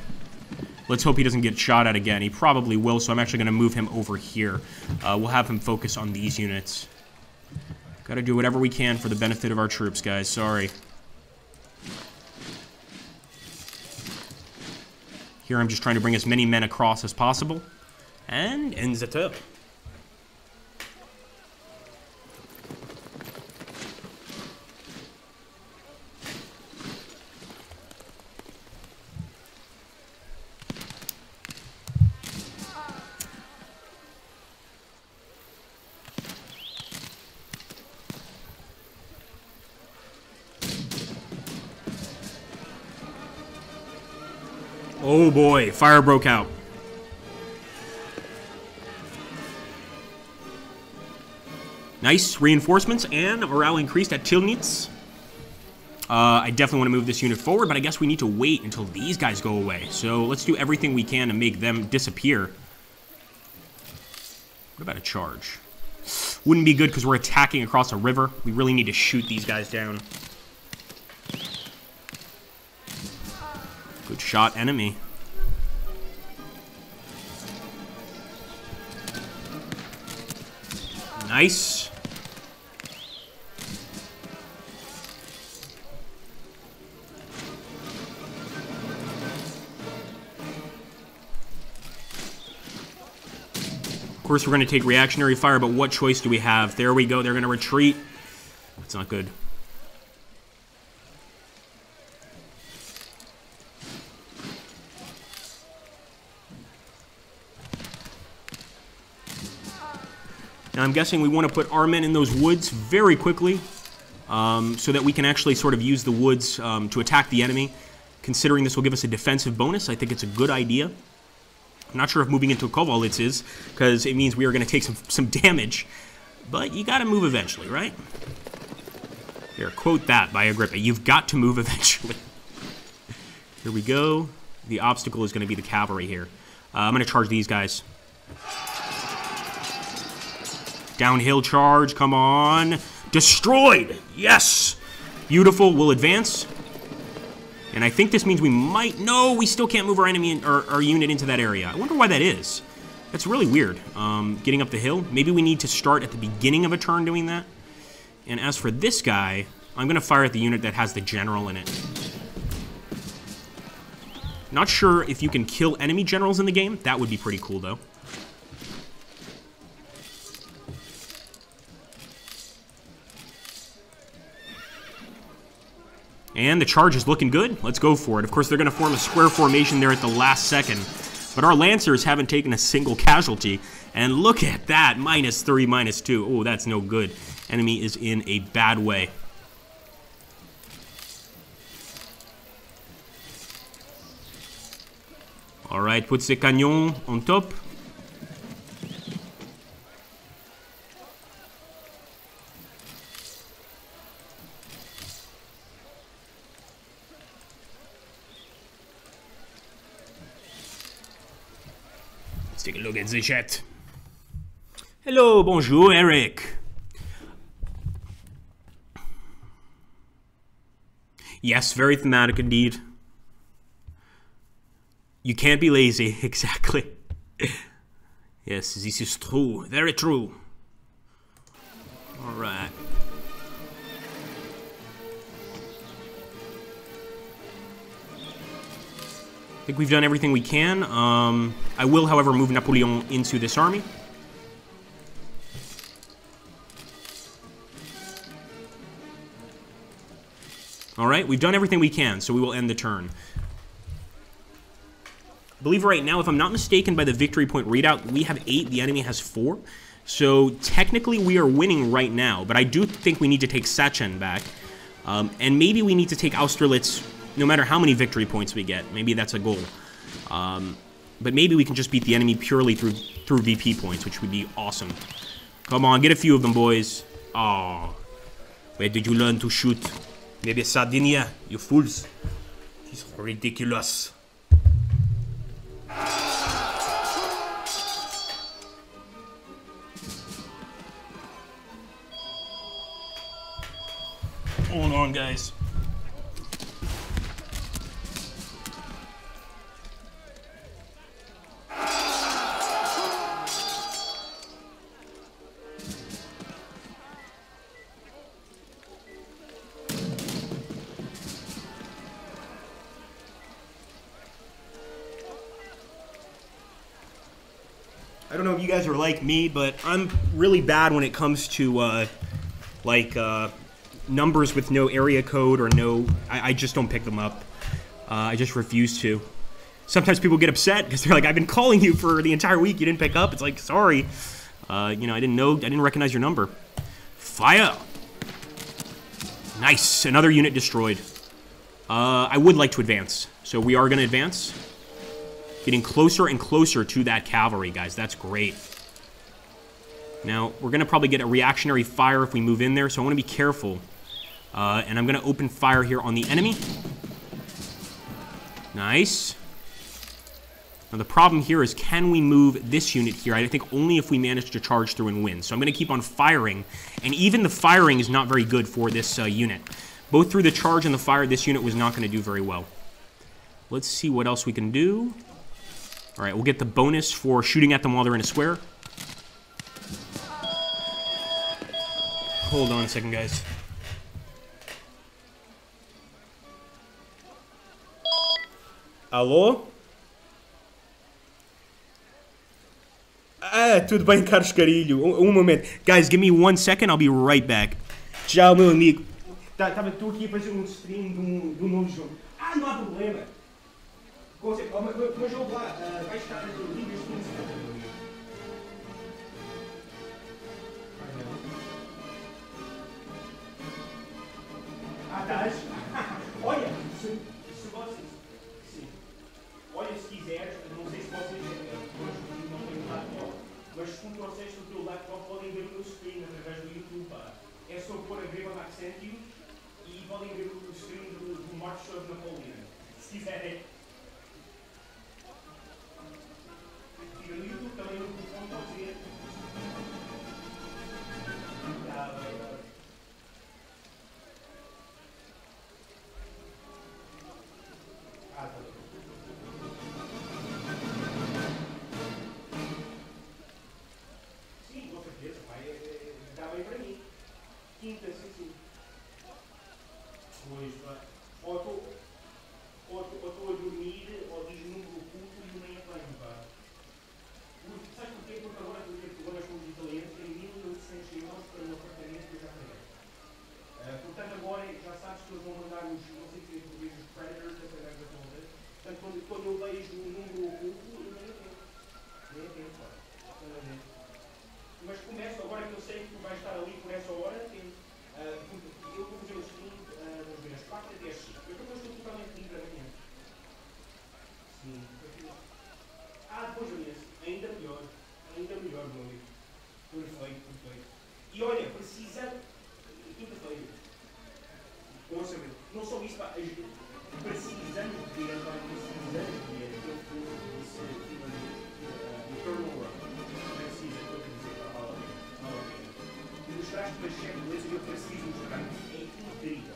Let's hope he doesn't get shot at again. He probably will, so I'm actually going to move him over here. We'll have him focus on these units. Got to do whatever we can for the benefit of our troops, guys. Sorry. Here I'm just trying to bring as many men across as possible. And ends it up. Oh boy, fire broke out. Nice reinforcements and morale increased at Tilnitz. I definitely want to move this unit forward, but I guess we need to wait until these guys go away. So let's do everything we can to make them disappear. What about a charge? Wouldn't be good because we're attacking across a river. We really need to shoot these guys down. Good shot, enemy. Nice. Of course, we're going to take reactionary fire, but what choice do we have? There we go. They're going to retreat. That's not good. Now, I'm guessing we want to put our men in those woods very quickly so that we can actually sort of use the woods to attack the enemy. Considering this will give us a defensive bonus, I think it's a good idea. I'm not sure if moving into Kovalits is, because it means we are going to take some damage. But you got to move eventually, right? Here, quote that by Agrippa. You've got to move eventually. Here we go. The obstacle is going to be the cavalry here. I'm going to charge these guys. Downhill charge, come on. Destroyed! Yes! Beautiful, we'll advance. And I think this means we might... No, we still can't move our enemy, our unit into that area. I wonder why that is. That's really weird. Getting up the hill. Maybe we need to start at the beginning of a turn doing that. And as for this guy, I'm going to fire at the unit that has the general in it. Not sure if you can kill enemy generals in the game. That would be pretty cool, though. And the charge is looking good. Let's go for it. Of course, they're going to form a square formation there at the last second. But our Lancers haven't taken a single casualty. And look at that. -3, -2. Oh, that's no good. Enemy is in a bad way. All right, puts the cañon on top. Let's take a look at the chat. Hello, bonjour, Eric. Yes, very thematic indeed. You can't be lazy, exactly. Yes, this is true, very true. All right. I think we've done everything we can. I will, however, move Napoleon into this army. All right, we've done everything we can, so we will end the turn. I believe right now, if I'm not mistaken by the victory point readout, we have 8, the enemy has 4. So technically we are winning right now, but I do think we need to take Sachin back. And maybe we need to take Austerlitz no matter how many victory points we get. Maybe that's a goal. But maybe we can just beat the enemy purely through VP points, which would be awesome. Come on, get a few of them, boys. Oh, where did you learn to shoot? Maybe Sardinia, you fools. It's ridiculous. Hold on, guys. I don't know if you guys are like me, but I'm really bad when it comes to numbers with no area code or no. I just don't pick them up. I just refuse to. Sometimes people get upset because they're like, "I've been calling you for the entire week. You didn't pick up." It's like, sorry, I didn't recognize your number. Fire! Nice, another unit destroyed. I would like to advance, so we are going to advance. Getting closer and closer to that cavalry, guys. That's great. Now, we're going to probably get a reactionary fire if we move in there, so I want to be careful. And I'm going to open fire here on the enemy. Nice. Now, the problem here is, can we move this unit here? I think only if we manage to charge through and win. So I'm going to keep on firing. And even the firing is not very good for this unit. Both through the charge and the fire, this unit was not going to do very well. Let's see what else we can do. All right, we'll get the bonus for shooting at them while they're in a square. Hold on a second, guys. Alô? Ah, tudo bem, Carlos Carilho. Momento. Guys, give me 1 second, I'll be right back. Tchau, meu amigo. Estou aqui a fazer stream de novo jogo. Ah, não há problema. Mas jogo lá, vai estar no vídeo de 15 segundos. Ah, estás? Olha, se vocês... Sim. Olha, se quiseres, não sei se vocês não têm um laptop, mas se tu trouxeste o teu laptop, podem ver o meu stream através do YouTube. É só pôr a Greva Maxentium e podem ver o stream do March of Napoleon. Se quiserem. No YouTube também no telefone pode ver. Sim, com certeza, pai. Dá bem para mim. Quinta, sim. Pois, ou estou a dormir, ou diz número oculto e nem apanho, pá. Sabe porquê? Porque agora com os italianos têm 1.800 euros para um apartamento que eu já paguei. Portanto, agora já sabes que eles vão mandar os, não sei se os Predators a pagar as contas. Portanto, quando eu vejo um número oculto, eu nem atento, pá. Mas começo, agora que eu sei que tu vais estar ali por essa hora, eu vou fazer o seguinte, vamos ver, as 4 até as 5. Eu também estou totalmente livre amanhã. Sim. Depois eu disse, ainda melhor, meu amigo. Perfeito. E olha, precisa, quinta-feira, ouça-me, não só isso, pá, precisamos de ver aquele filme desse finlandês, Imperial Guard. Precisa, estou a dizer, vale a pena. Mostraste uma chefe beleza e eu preciso mostrar. É incrível.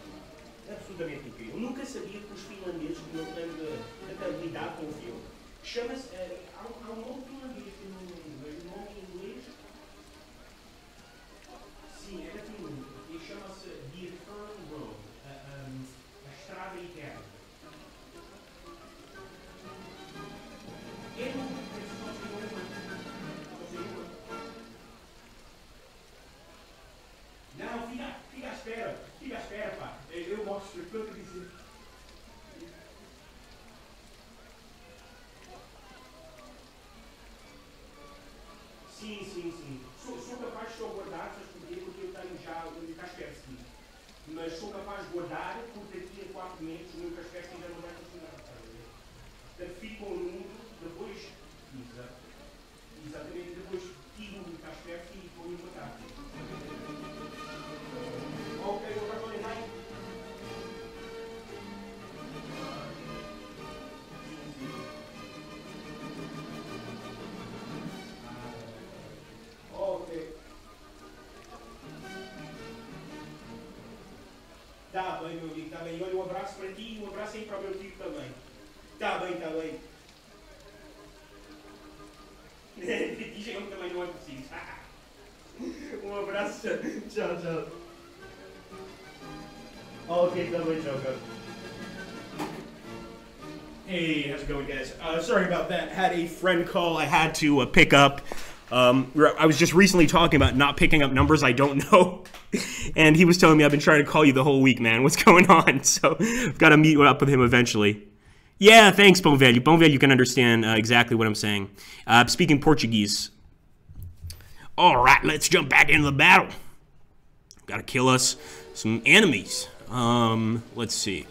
Absolutamente incrível. Eu nunca sabia que os finlandeses tinham tanta habilidade com o filme. Chama-se. Há um nome finlandês que eu não lembro, mas o nome em inglês. Sim, é da Finlândia. E chama-se The Eternal Road. A Estrada Eterna. Eu não Não, fica à espera, pá. Eu mostro o que eu te dizer. Sim. Sou capaz de só guardar, sabes porquê? Porque eu tenho já o Kaspersky. Mas sou capaz de guardar porque daqui a 4 meses o meu Kaspersky já não vai funcionar. Portanto, fico com o número, depois. Exatamente, depois tiro o Kaspersky e ponho para cá. Ok, agora estou em live. Ok. sem problema também. Tá bem, tá bem. Chegamos também não é possível. Abraço. Tchau, tchau. Okay, tá bem, tchau, cara. Hey, how's it going, guys? Sorry about that. Had a friend call I had to pick up. I was just recently talking about not picking up numbers I don't know. And he was telling me I've been trying to call you the whole week, man. What's going on? So I've got to meet up with him eventually. Yeah, thanks, Bom Velho. Bom Velho, you can understand exactly what I'm saying. Speaking Portuguese. All right, let's jump back into the battle. Got to kill us some enemies. Let's see.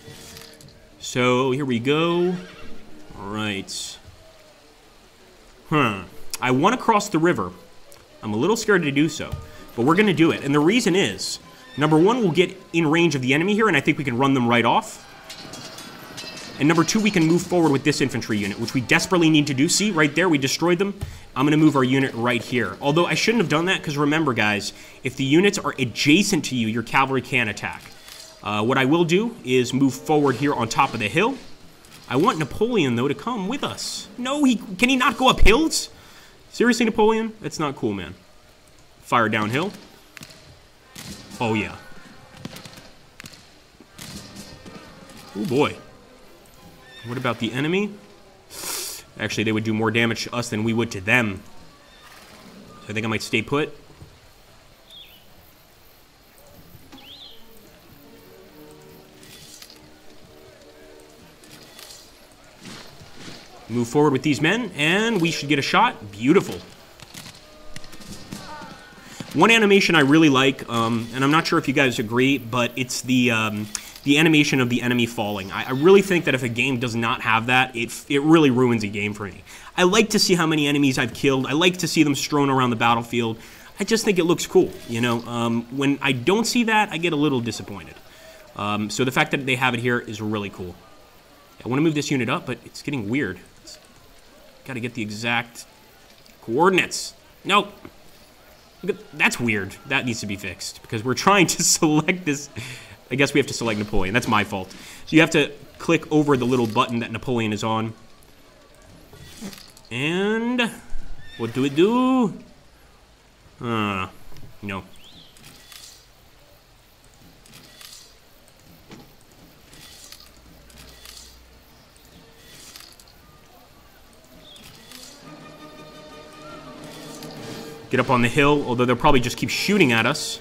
So here we go. All right. I want to cross the river. I'm a little scared to do so, but we're going to do it. And the reason is, number one, we'll get in range of the enemy here, and I think we can run them right off. And number two, we can move forward with this infantry unit, which we desperately need to do. See, right there, we destroyed them. I'm going to move our unit right here. Although I shouldn't have done that, because remember, guys, if the units are adjacent to you, your cavalry can attack. What I will do is move forward here on top of the hill. I want Napoleon, though, to come with us. No, can he not go up hills? Seriously, Napoleon? That's not cool, man. Fire downhill. Oh, yeah. Oh, boy. What about the enemy? Actually, they would do more damage to us than we would to them. So I think I might stay put. Move forward with these men, and we should get a shot. Beautiful. One animation I really like, and I'm not sure if you guys agree, but it's the animation of the enemy falling. I really think that if a game does not have that, it really ruins a game for me. I like to see how many enemies I've killed. I like to see them strewn around the battlefield. I just think it looks cool, you know. When I don't see that, I get a little disappointed. So the fact that they have it here is really cool. I want to move this unit up, but it's getting weird. Got to get the exact coordinates. Nope. That's weird. That needs to be fixed because we're trying to select this. I guess we have to select Napoleon. That's my fault. So you have to click over the little button that Napoleon is on. And what do it do? No. Get up on the hill, although they'll probably just keep shooting at us.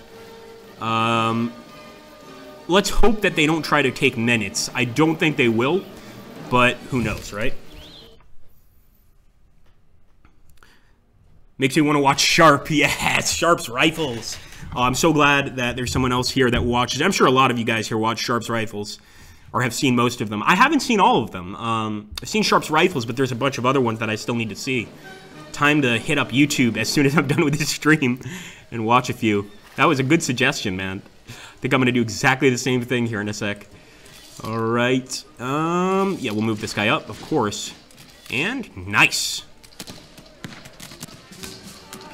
Let's hope that they don't try to take minutes. I don't think they will, but who knows, right? Makes me want to watch Sharp. Yes, Sharp's Rifles. Oh, I'm so glad that there's someone else here that watches. I'm sure a lot of you guys here watch Sharp's Rifles, or have seen most of them. I haven't seen all of them. I've seen Sharp's Rifles, but there's a bunch of other ones that I still need to see. Time to hit up YouTube as soon as I'm done with this stream and watch a few. That was a good suggestion, man. I think I'm going to do exactly the same thing here in a sec. All right. Yeah, we'll move this guy up, of course. And nice.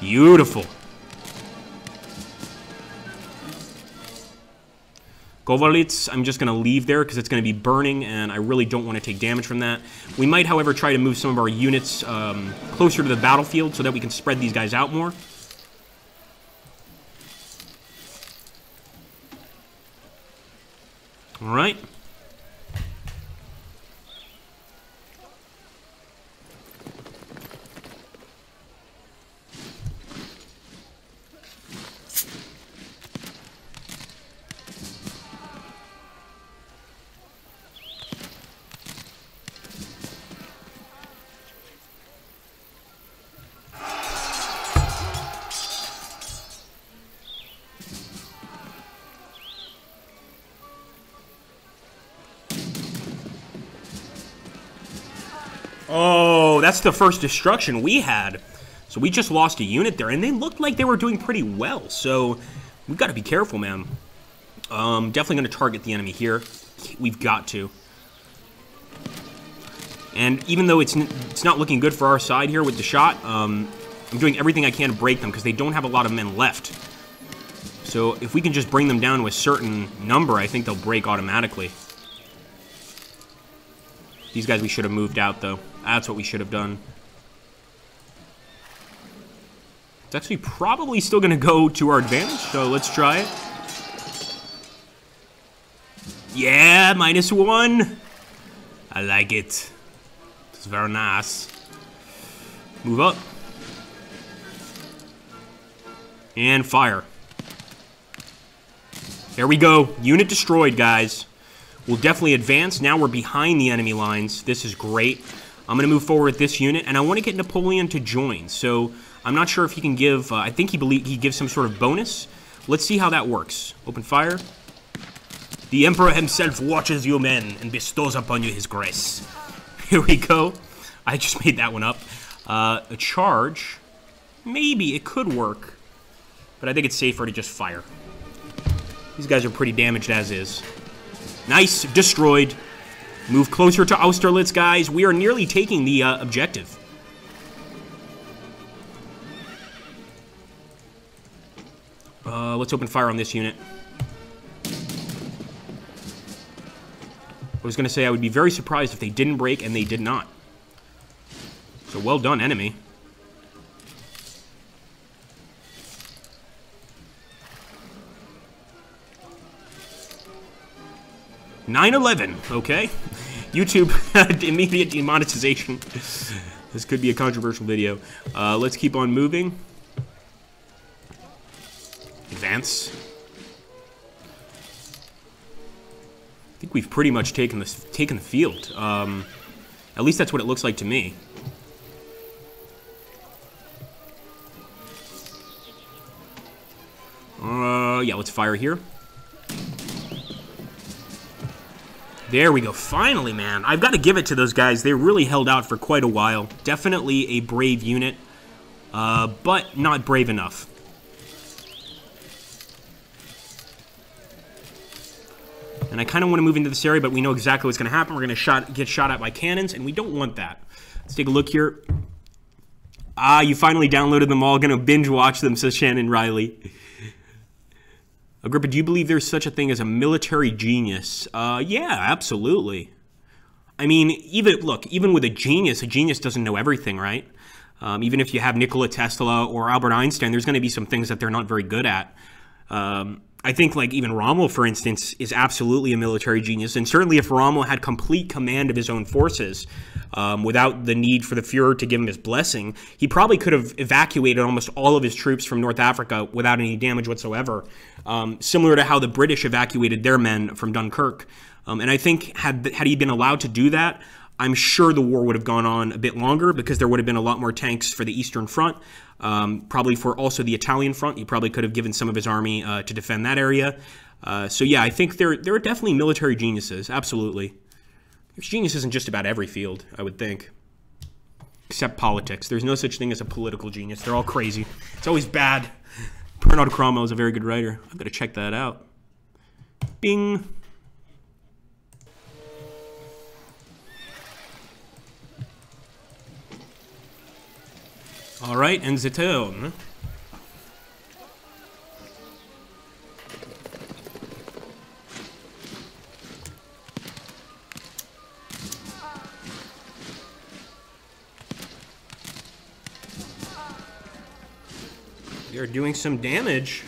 Beautiful. Govalits, I'm just going to leave there because it's going to be burning, and I really don't want to take damage from that. We might, however, try to move some of our units closer to the battlefield so that we can spread these guys out more. All right. Oh, that's the first destruction we had. So we just lost a unit there, and they looked like they were doing pretty well. So we've got to be careful, man. Definitely going to target the enemy here. We've got to. And even though it's not looking good for our side here with the shot, I'm doing everything I can to break them because they don't have a lot of men left. So if we can just bring them down to a certain number, I think they'll break automatically. These guys we should have moved out, though. That's what we should have done. It's actually probably still going to go to our advantage, so let's try it. Yeah, -1. I like it. It's very nice. Move up. And fire. There we go. Unit destroyed, guys. We'll definitely advance. Now we're behind the enemy lines. This is great. I'm going to move forward with this unit, and I want to get Napoleon to join. So I'm not sure if he can give... I think he gives some sort of bonus. Let's see how that works. Open fire. The Emperor himself watches you men and bestows upon you his grace. Here we go. I just made that one up. A charge. Maybe it could work. But I think it's safer to just fire. These guys are pretty damaged as is. Nice. Destroyed. Move closer to Austerlitz, guys. We are nearly taking the objective. Let's open fire on this unit. I was going to say I would be very surprised if they didn't break, and they did not. So well done, enemy. $9.11, okay. YouTube, immediate demonetization. This could be a controversial video. Let's keep on moving. Advance. I think we've pretty much taken the field. At least that's what it looks like to me. Yeah, let's fire here. There we go. Finally, man. I've got to give it to those guys. They really held out for quite a while. Definitely a brave unit, but not brave enough. And I kind of want to move into this area, but we know exactly what's going to happen. We're going to get shot at by cannons, and we don't want that. Let's take a look here. Ah, you finally downloaded them all. Going to binge watch them, says Shannon Riley. Agrippa, do you believe there's such a thing as a military genius? Yeah, absolutely. I mean, even with a genius doesn't know everything, right? Even if you have Nikola Tesla or Albert Einstein, there's going to be some things that they're not very good at. I think, like, even Rommel, for instance, is absolutely a military genius. And certainly if Rommel had complete command of his own forces, without the need for the Fuhrer to give him his blessing, he probably could have evacuated almost all of his troops from North Africa without any damage whatsoever, similar to how the British evacuated their men from Dunkirk. And I think had he been allowed to do that, I'm sure the war would have gone on a bit longer because there would have been a lot more tanks for the Eastern Front, probably for also the Italian front. He probably could have given some of his army to defend that area. So yeah, I think there are definitely military geniuses, absolutely. There's geniuses in just about every field, I would think. Except politics. There's no such thing as a political genius. They're all crazy. It's always bad. Bernard Cromwell is a very good writer. I've got to check that out. Bing. All right, and the turn. They're doing some damage,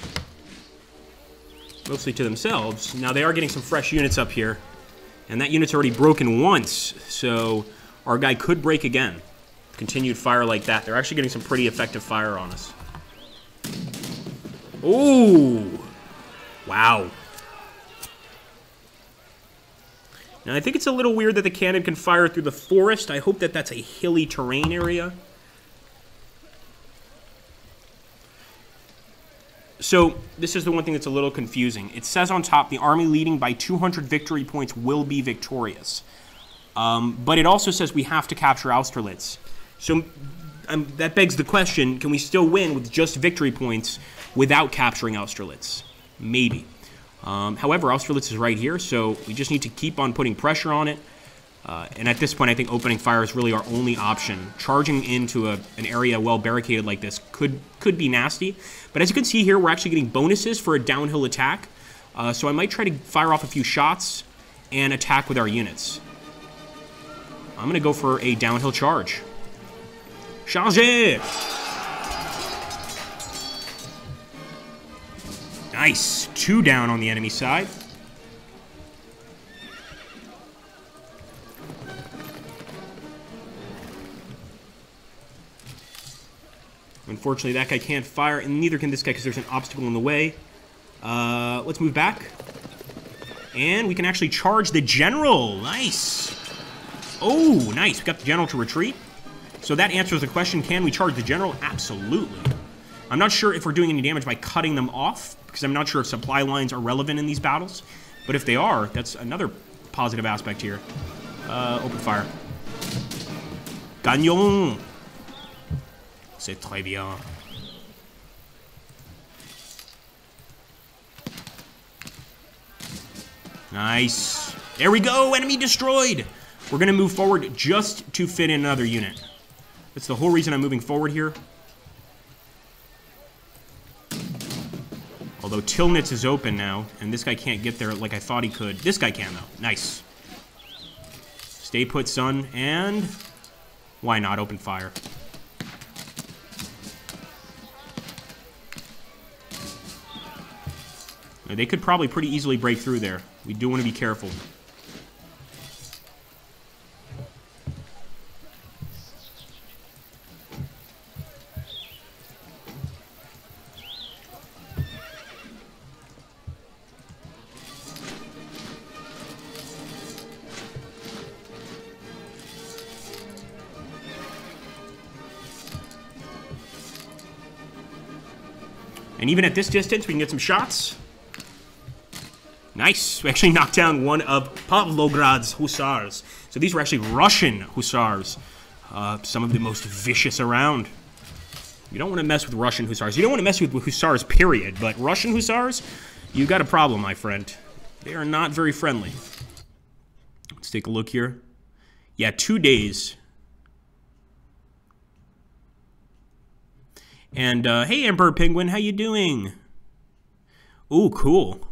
mostly to themselves. Now they are getting some fresh units up here, and that unit's already broken once, so our guy could break again. Continued fire like that. They're actually getting some pretty effective fire on us. Ooh! Wow. Now I think it's a little weird that the cannon can fire through the forest. I hope that that's a hilly terrain area. So, this is the one thing that's a little confusing. It says on top, the army leading by 200 victory points will be victorious. But it also says we have to capture Austerlitz. So, that begs the question, can we still win with just victory points without capturing Austerlitz? Maybe. However, Austerlitz is right here, so we just need to keep on putting pressure on it. And at this point, I think opening fire is really our only option. Charging into an area well barricaded like this could be nasty. But as you can see here, we're actually getting bonuses for a downhill attack. So I might try to fire off a few shots and attack with our units. I'm going to go for a downhill charge. Charge! Nice. 2 down on the enemy side. Unfortunately, that guy can't fire, and neither can this guy because there's an obstacle in the way. Let's move back. And we can actually charge the general. Nice. Oh, nice. We got the general to retreat. So that answers the question, can we charge the general? Absolutely. I'm not sure if we're doing any damage by cutting them off, because I'm not sure if supply lines are relevant in these battles. But if they are, that's another positive aspect here. Open fire. Gagnon. C'est très bien. Nice. There we go. Enemy destroyed. We're going to move forward just to fit in another unit. That's the whole reason I'm moving forward here. Although Tilnitz is open now, and this guy can't get there like I thought he could. This guy can, though. Nice. Stay put, son. And why not open fire? Now, they could probably pretty easily break through there. We do want to be careful. And even at this distance, we can get some shots. Nice. We actually knocked down one of Pavlograd's hussars. So these were actually Russian hussars. Some of the most vicious around. You don't want to mess with Russian hussars. You don't want to mess with hussars, period. But Russian hussars, you got a problem, my friend. They are not very friendly. Let's take a look here. Yeah, 2 days. And, hey, Emperor Penguin, how you doing? Ooh, cool.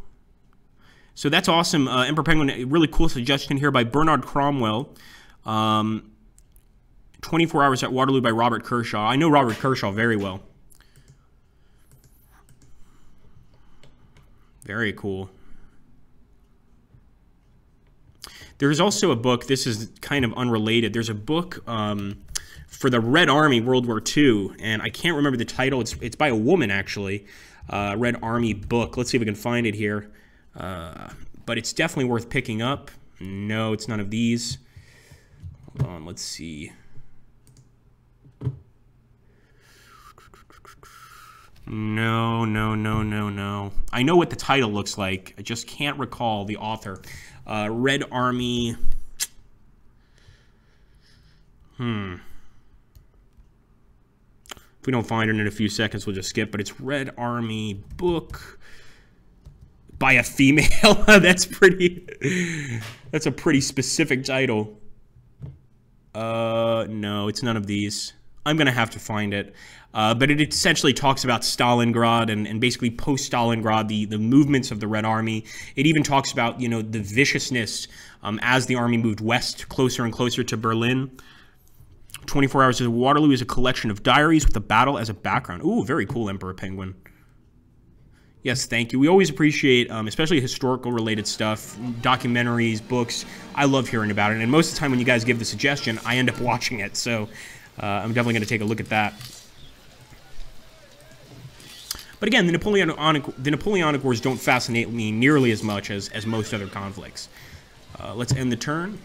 So that's awesome. Emperor Penguin, a really cool suggestion here by Bernard Cromwell. 24 Hours at Waterloo by Robert Kershaw. I know Robert Kershaw very well. Very cool. There's also a book, this is kind of unrelated. There's a book for the Red Army, World War II, and I can't remember the title. It's by a woman, actually. Red Army book. Let's see if we can find it here. But it's definitely worth picking up. No, it's none of these. Hold on, let's see. No, no, no, no, no. I know what the title looks like. I just can't recall the author. Red Army. If we don't find it in a few seconds, we'll just skip. But it's Red Army book by a female. That's a pretty specific title. No, it's none of these. I'm going to have to find it. But it essentially talks about Stalingrad and basically post-Stalingrad, the movements of the Red Army. It even talks about, you know, the viciousness as the army moved west, closer and closer to Berlin. 24 Hours at Waterloo is a collection of diaries with the battle as a background. Ooh, very cool, Emperor Penguin. Yes, thank you. We always appreciate, especially historical-related stuff, documentaries, books. I love hearing about it. And most of the time when you guys give the suggestion, I end up watching it. So I'm definitely going to take a look at that. But again, the Napoleonic Wars don't fascinate me nearly as much as most other conflicts. Let's end the turn.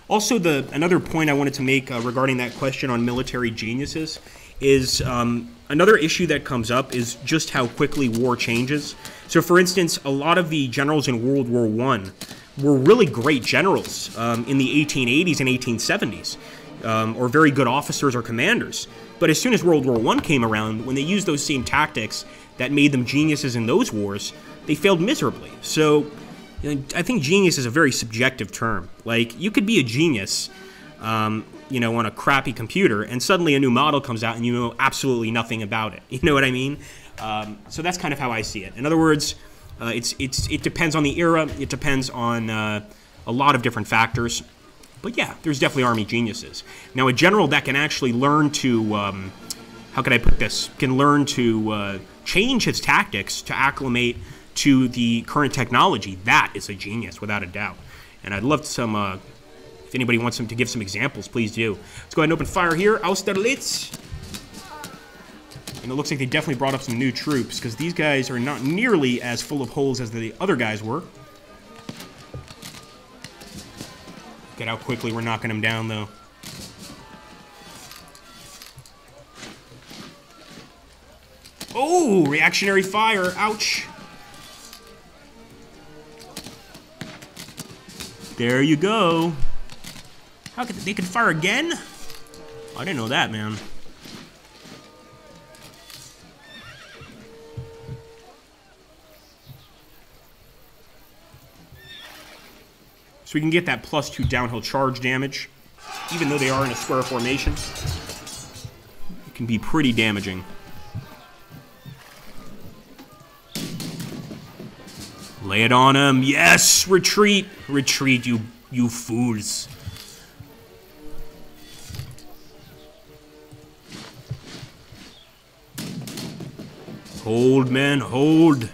Also, another point I wanted to make regarding that question on military geniuses is another issue that comes up is just how quickly war changes. So, for instance, a lot of the generals in World War I were really great generals in the 1880s and 1870s, or very good officers or commanders. But as soon as World War I came around, when they used those same tactics that made them geniuses in those wars, they failed miserably. So I think genius is a very subjective term. Like, you could be a genius, you know, on a crappy computer, and suddenly a new model comes out and you know absolutely nothing about it. You know what I mean? So that's kind of how I see it. In other words, It depends on the era. It depends on a lot of different factors. But yeah, there's definitely army geniuses. Now, a general that can actually learn to, how can I put this? Can learn to change his tactics to acclimate to the current technology. That is a genius, without a doubt. And I'd love some, if anybody wants to give some examples, please do. Let's go ahead and open fire here. Austerlitz. And it looks like they definitely brought up some new troops, because these guys are not nearly as full of holes as the other guys were. Get how quickly we're knocking them down, though. Oh, reactionary fire. Ouch. There you go. How could they fire again? I didn't know that, man. So we can get that +2 downhill charge damage. Even though they are in a square formation, it can be pretty damaging. Lay it on him. Yes! Retreat! Retreat, you fools. Hold, men, hold.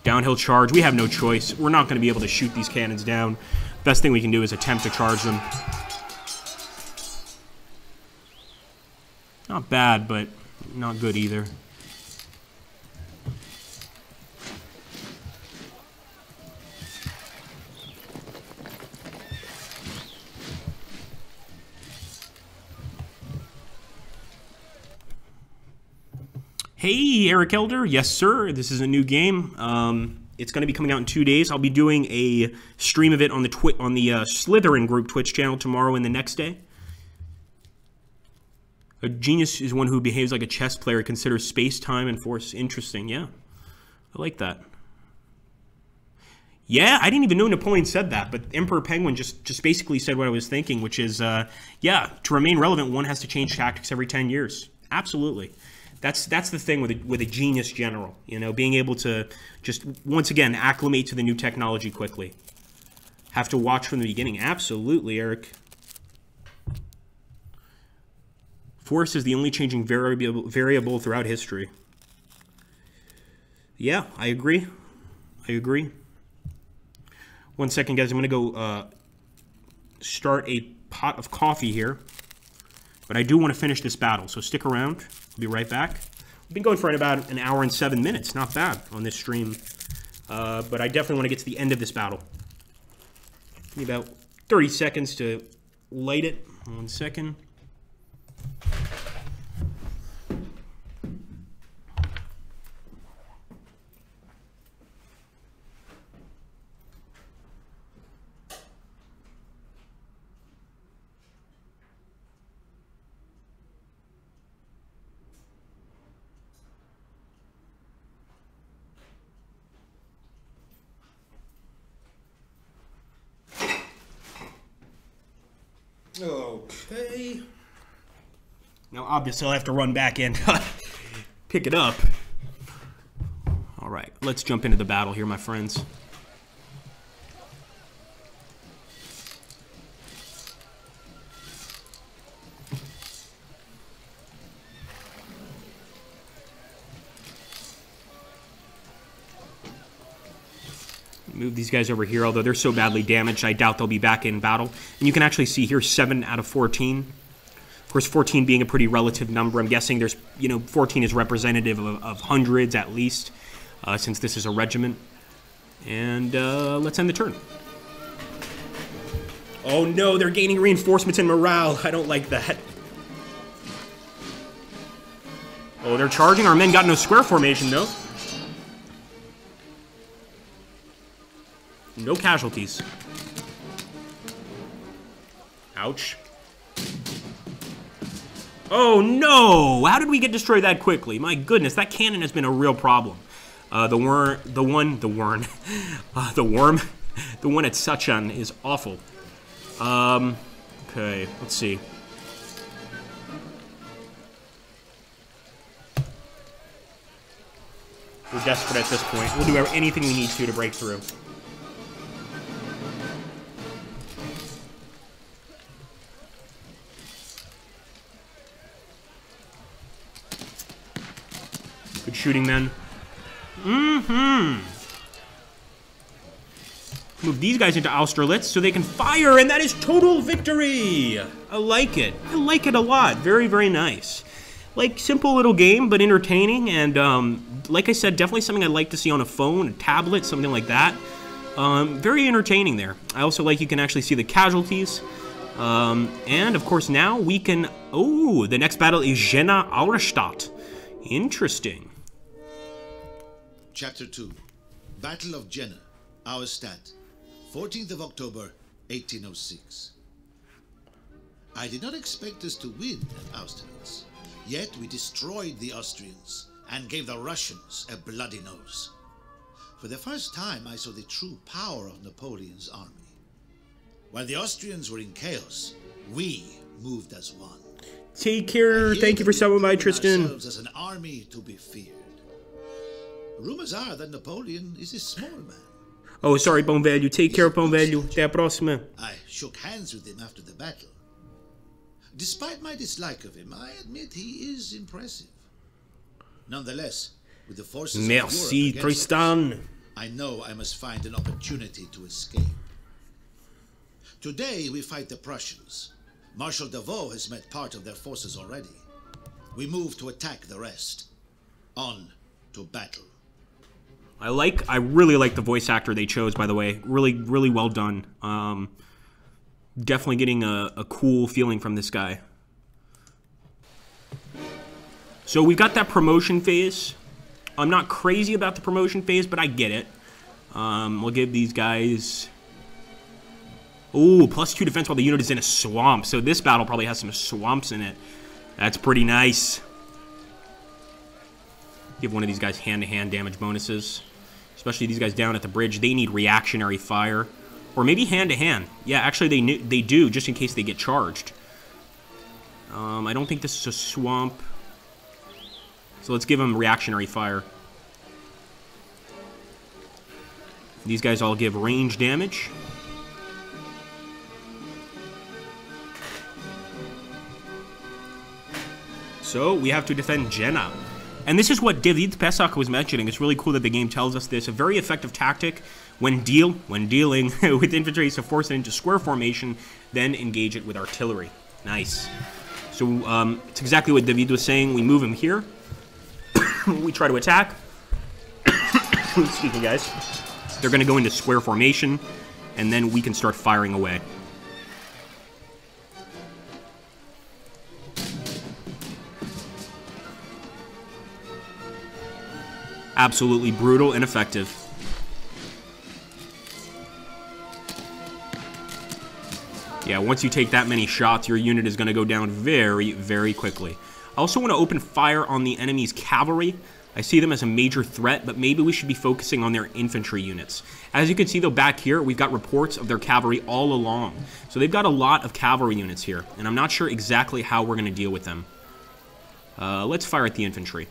Downhill charge. We have no choice. We're not going to be able to shoot these cannons down. Best thing we can do is attempt to charge them. Not bad, but not good either. Hey, Eric Elder. Yes, sir. This is a new game. It's going to be coming out in 2 days. I'll be doing a stream of it on the Slytherin group Twitch channel tomorrow and the next day. A genius is one who behaves like a chess player, considers space, time, and force. Interesting. Yeah, I like that. Yeah, I didn't even know Napoleon said that, but Emperor Penguin just basically said what I was thinking, which is, yeah, to remain relevant, one has to change tactics every 10 years. Absolutely. That's the thing with a genius general, you know, being able to just, once again, acclimate to the new technology quickly. Have to watch from the beginning. Absolutely, Eric. Force is the only changing variable throughout history. Yeah, I agree. I agree. 1 second, guys. I'm going to go start a pot of coffee here. But I do want to finish this battle, so stick around. I'll be right back. We've been going for about an hour and 7 minutes. Not bad on this stream. But I definitely want to get to the end of this battle. Give me about 30 seconds to light it. 1 second. Okay. Now, obviously, I'll have to run back and pick it up. All right, let's jump into the battle here, my friends. Move these guys over here, although they're so badly damaged, I doubt they'll be back in battle. And you can actually see here 7 out of 14. Of course, 14 being a pretty relative number. I'm guessing there's, 14 is representative of hundreds at least, since this is a regiment. And let's end the turn. Oh no, they're gaining reinforcements and morale. I don't like that. Oh, they're charging. Our men got no square formation, though. No casualties. Ouch. Oh no! How did we get destroyed that quickly? My goodness, that cannon has been a real problem. The worm at Sachan is awful. Okay, let's see. We're desperate at this point. We'll do anything we need to break through. Good shooting, men. Move these guys into Austerlitz so they can fire, and that is total victory! I like it. I like it a lot. Very, very nice. Like, simple little game, but entertaining, and like I said, definitely something I'd like to see on a phone, a tablet, something like that. Very entertaining there. I also like you can actually see the casualties. And, of course, now we can... Oh, the next battle is Jena, Auerstadt. Interesting. Chapter 2. Battle of Jena, Auerstadt. 14th of October, 1806. I did not expect us to win at Austerlitz, yet we destroyed the Austrians and gave the Russians a bloody nose. For the first time, I saw the true power of Napoleon's army. While the Austrians were in chaos, we moved as one. Take care. Thank you for stopping by, Tristan. Ourselves as an army to be feared. Rumors are that Napoleon is a small man. Oh, sorry, Bom Velho. Take care, Bom Velho. Até a próxima. I shook hands with him after the battle. Despite my dislike of him, I admit he is impressive. Nonetheless, with the forces of Europe against Tristan. us, I know I must find an opportunity to escape. Today we fight the Prussians. Marshal Davout has met part of their forces already. We move to attack the rest. On to battle. I really like the voice actor they chose, by the way. Really, really well done. Definitely getting a cool feeling from this guy. So we've got that promotion phase. I'm not crazy about the promotion phase, but I get it. We'll give these guys... Ooh, +2 defense while the unit is in a swamp. So this battle probably has some swamps in it. That's pretty nice. Give one of these guys hand-to-hand damage bonuses. Especially these guys down at the bridge. They need reactionary fire. Or maybe hand-to-hand. Yeah, actually they do, just in case they get charged. I don't think this is a swamp. So let's give them reactionary fire. These guys all give range damage. So we have to defend Jena. And this is what David Pesach was mentioning. It's really cool that the game tells us this. A very effective tactic when dealing with infantry is to force it into square formation, then engage it with artillery. Nice. So it's exactly what David was saying. We move him here. We try to attack. Excuse me, guys. They're going to go into square formation, and then we can start firing away. Absolutely brutal and effective. Yeah, once you take that many shots, your unit is going to go down very, very quickly. I also want to open fire on the enemy's cavalry. I see them as a major threat, but maybe we should be focusing on their infantry units. As you can see, though, back here, we've got reports of their cavalry all along. So they've got a lot of cavalry units here, and I'm not sure exactly how we're going to deal with them. Let's fire at the infantry.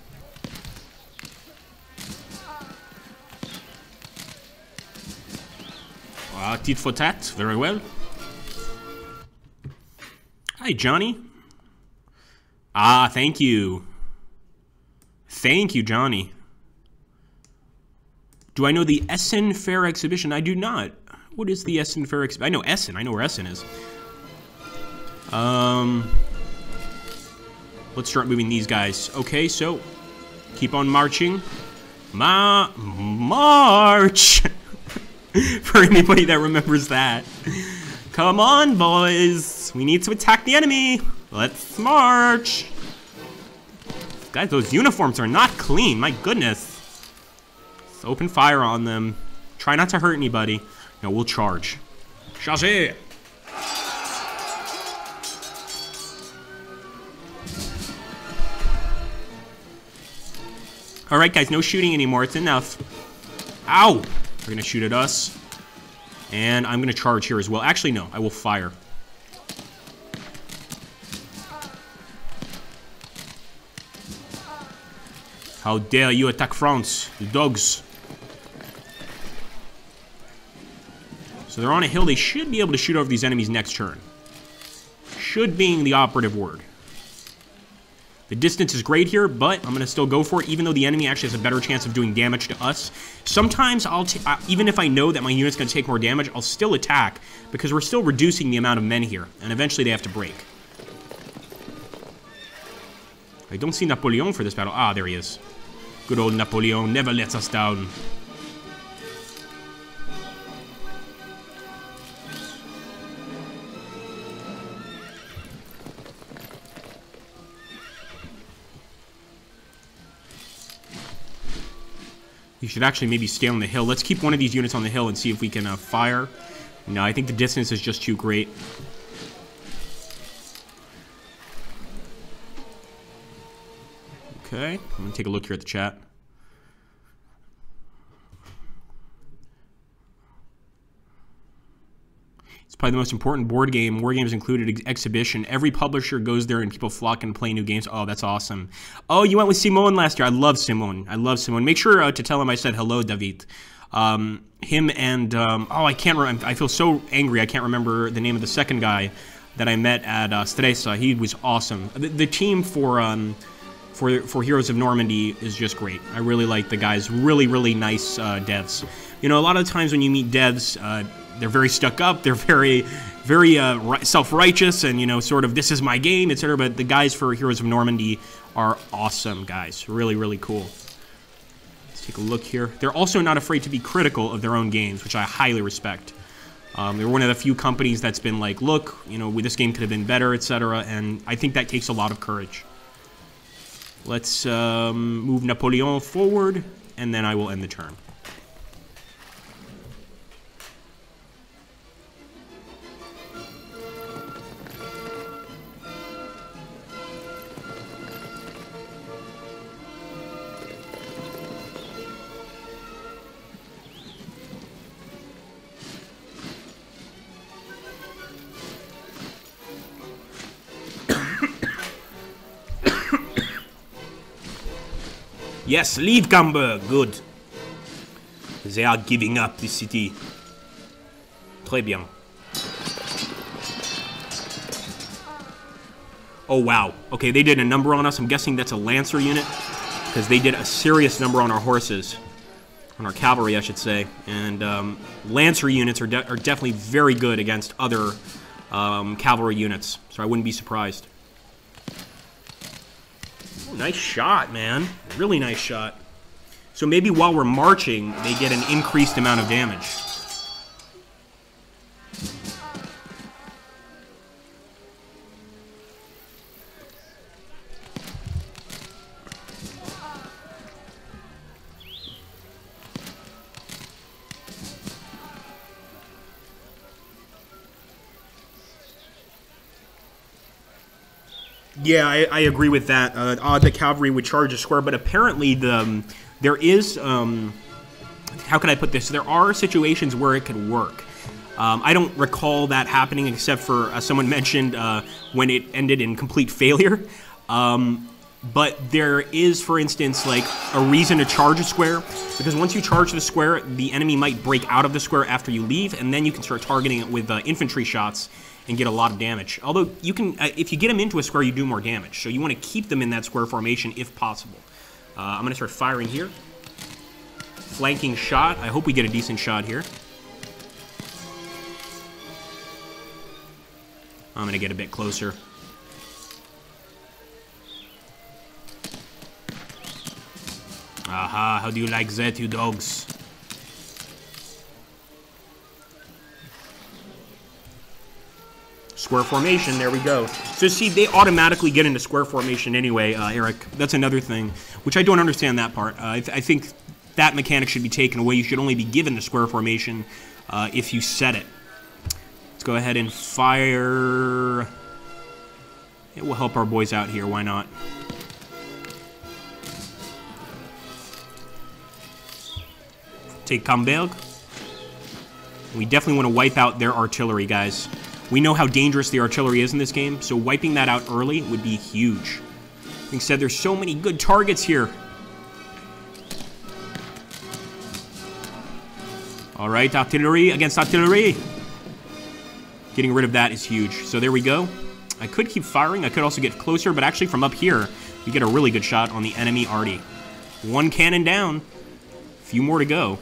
Tit for tat, very well. Hi, Johnny. Ah, thank you. Thank you, Johnny. Do I know the Essen Fair Exhibition? I do not. What is the Essen Fair Exhibition? I know Essen. I know where Essen is. Let's start moving these guys. Okay, so keep on marching. March! For anybody that remembers that. Come on, boys. We need to attack the enemy. Let's march. Guys, those uniforms are not clean. My goodness. Let's open fire on them. Try not to hurt anybody. No, we'll charge. Chargez! Alright, guys, no shooting anymore. It's enough. Ow! They're going to shoot at us. And I'm going to charge here as well. Actually, no. I will fire. How dare you attack France, you dogs. So they're on a hill. They should be able to shoot over these enemies next turn. Should being the operative word. The distance is great here, but I'm going to still go for it, even though the enemy actually has a better chance of doing damage to us. Sometimes, even if I know that my unit's going to take more damage, I'll still attack, because we're still reducing the amount of men here, and eventually they have to break. I don't see Napoleon for this battle. Ah, there he is. Good old Napoleon never lets us down. You should actually maybe stay on the hill. Let's keep one of these units on the hill and see if we can fire. No, I think the distance is just too great. Okay, I'm going to take a look here at the chat. It's probably the most important board game. War games included exhibition. Every publisher goes there and people flock and play new games. Oh, that's awesome. Oh, you went with Simone last year. I love Simone. I love Simone. Make sure to tell him I said hello, David. Him and, oh, I can't remember. I feel so angry. I can't remember the name of the second guy that I met at Stresa. He was awesome. The team for Heroes of Normandy is just great. I really like the guys. Really, really nice devs. You know, a lot of times when you meet devs, they're very stuck up. They're very, very self-righteous, and you know, sort of this is my game, etc. But the guys for Heroes of Normandy are awesome guys. Really, really cool. Let's take a look here. They're also not afraid to be critical of their own games, which I highly respect. They're one of the few companies that's been like, look, you know, this game could have been better, etc. And I think that takes a lot of courage. Let's move Napoleon forward, and then I will end the turn. Yes, leave Camber. Good. They are giving up the city. Très bien. Oh, wow. Okay, they did a number on us. I'm guessing that's a Lancer unit, because they did a serious number on our horses. On our cavalry, I should say. And Lancer units are definitely very good against other cavalry units, so I wouldn't be surprised. Oh, nice shot, man. Really nice shot. So maybe while we're marching, they get an increased amount of damage. Yeah, I agree with that. Odd that cavalry would charge a square, but apparently there is, how can I put this? There are situations where it could work. I don't recall that happening except for, as someone mentioned, when it ended in complete failure. But there is, for instance, like a reason to charge a square, because once you charge the square, the enemy might break out of the square after you leave, and then you can start targeting it with infantry shots and get a lot of damage. Although, you can, if you get them into a square, you do more damage. So you want to keep them in that square formation if possible. I'm going to start firing here. Flanking shot. I hope we get a decent shot here. I'm going to get a bit closer. Aha, how do you like that, you dogs? Square formation, there we go. So see, they automatically get into square formation anyway, Eric. That's another thing, which I don't understand that part. I think that mechanic should be taken away. You should only be given the square formation if you set it. Let's go ahead and fire. It will help our boys out here, why not? Take Camberg. We definitely want to wipe out their artillery, guys. We know how dangerous the artillery is in this game, so wiping that out early would be huge. Being said, there's so many good targets here. All right, artillery against artillery. Getting rid of that is huge. So there we go. I could keep firing. I could also get closer, but actually from up here, you get a really good shot on the enemy arty. One cannon down. A few more to go.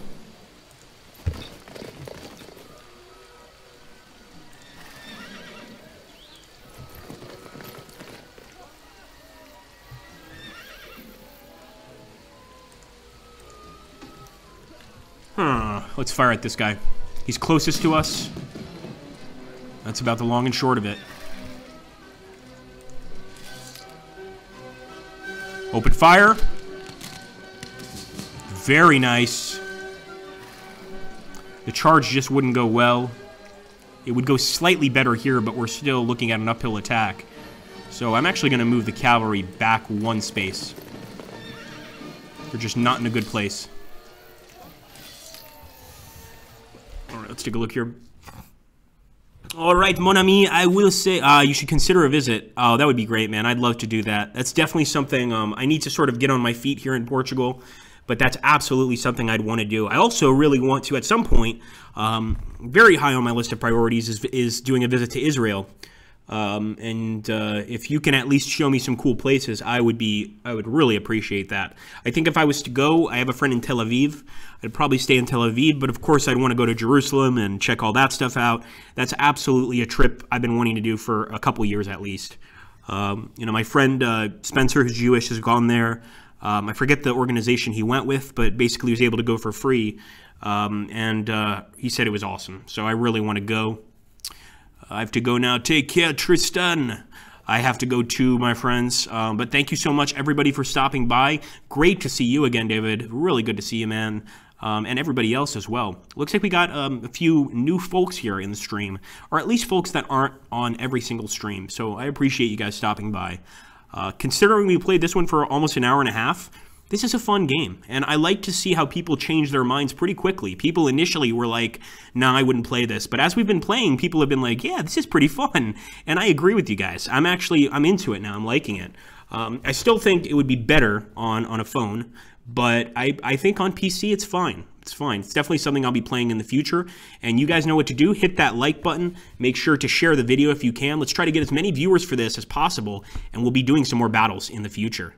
Let's fire at this guy. He's closest to us. That's about the long and short of it. Open fire. Very nice. The charge just wouldn't go well. It would go slightly better here, but we're still looking at an uphill attack. So I'm actually going to move the cavalry back one space. They're just not in a good place. Alright, let's take a look here. Alright, mon ami, I will say, you should consider a visit. Oh, that would be great, man. I'd love to do that. That's definitely something, I need to sort of get on my feet here in Portugal, but that's absolutely something I'd want to do. I also really want to, at some point, very high on my list of priorities is doing a visit to Israel. If you can at least show me some cool places, I would really appreciate that. I think if I was to go, I have a friend in Tel Aviv. I'd probably stay in Tel Aviv, but of course I'd want to go to Jerusalem and check all that stuff out. That's absolutely a trip I've been wanting to do for a couple years at least. My friend Spencer, who's Jewish, has gone there. I forget the organization he went with, but basically he was able to go for free. He said it was awesome. So I really want to go. I have to go now. Take care, Tristan. I have to go too, my friends. But thank you so much, everybody, for stopping by. Great to see you again, David. Really good to see you, man. And everybody else as well. Looks like we got a few new folks here in the stream, or at least folks that aren't on every single stream. So I appreciate you guys stopping by. Considering we played this one for almost an hour and a half, this is a fun game, and I like to see how people change their minds pretty quickly. People initially were like, nah, I wouldn't play this, but as we've been playing, people have been like, yeah, this is pretty fun, and I agree with you guys. I'm into it now. I'm liking it. I still think it would be better on a phone, but I think on PC it's fine. It's fine. It's definitely something I'll be playing in the future, and you guys know what to do. Hit that like button. Make sure to share the video if you can. Let's try to get as many viewers for this as possible, and we'll be doing some more battles in the future.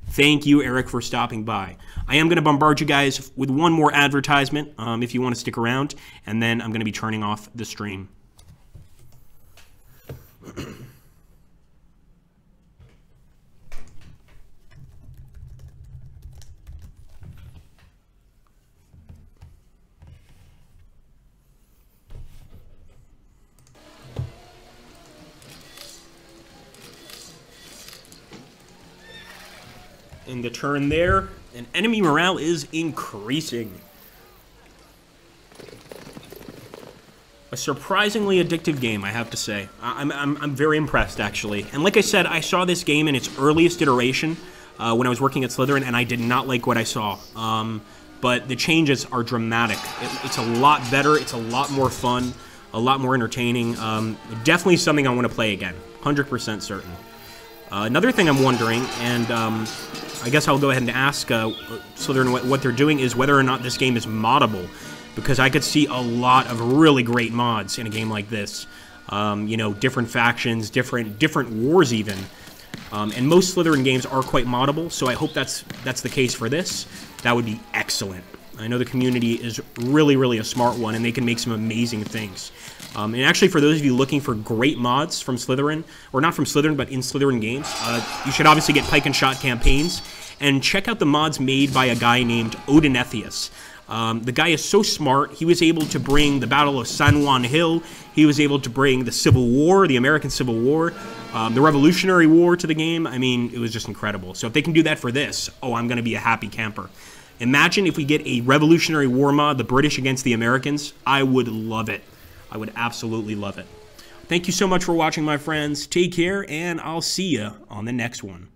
Thank you, Eric, for stopping by. I am going to bombard you guys with one more advertisement if you want to stick around, and then I'm going to be turning off the stream. In the turn there, and enemy morale is increasing. A surprisingly addictive game, I have to say. I'm very impressed, actually. And like I said, I saw this game in its earliest iteration when I was working at Slytherin, and I did not like what I saw. But the changes are dramatic. It's a lot better. It's a lot more fun, a lot more entertaining. Definitely something I want to play again. 100% certain. Another thing I'm wondering, and I guess I'll go ahead and ask Slytherin what they're doing, is whether or not this game is moddable, because I could see a lot of really great mods in a game like this. Different factions, different wars even, and most Slytherin games are quite moddable. So I hope that's the case for this. That would be excellent. I know the community is really a smart one, and they can make some amazing things. And actually, for those of you looking for great mods from Slytherin, or not from Slytherin, but in Slytherin games, you should obviously get Pike and Shot campaigns, and check out the mods made by a guy named Odinethius. The guy is so smart. He was able to bring the Battle of San Juan Hill. He was able to bring the Civil War, the American Civil War, the Revolutionary War to the game. I mean, it was just incredible. So if they can do that for this, oh, I'm going to be a happy camper. Imagine if we get a Revolutionary War mod, the British against the Americans. I would love it. I would absolutely love it. Thank you so much for watching, my friends. Take care, and I'll see you on the next one.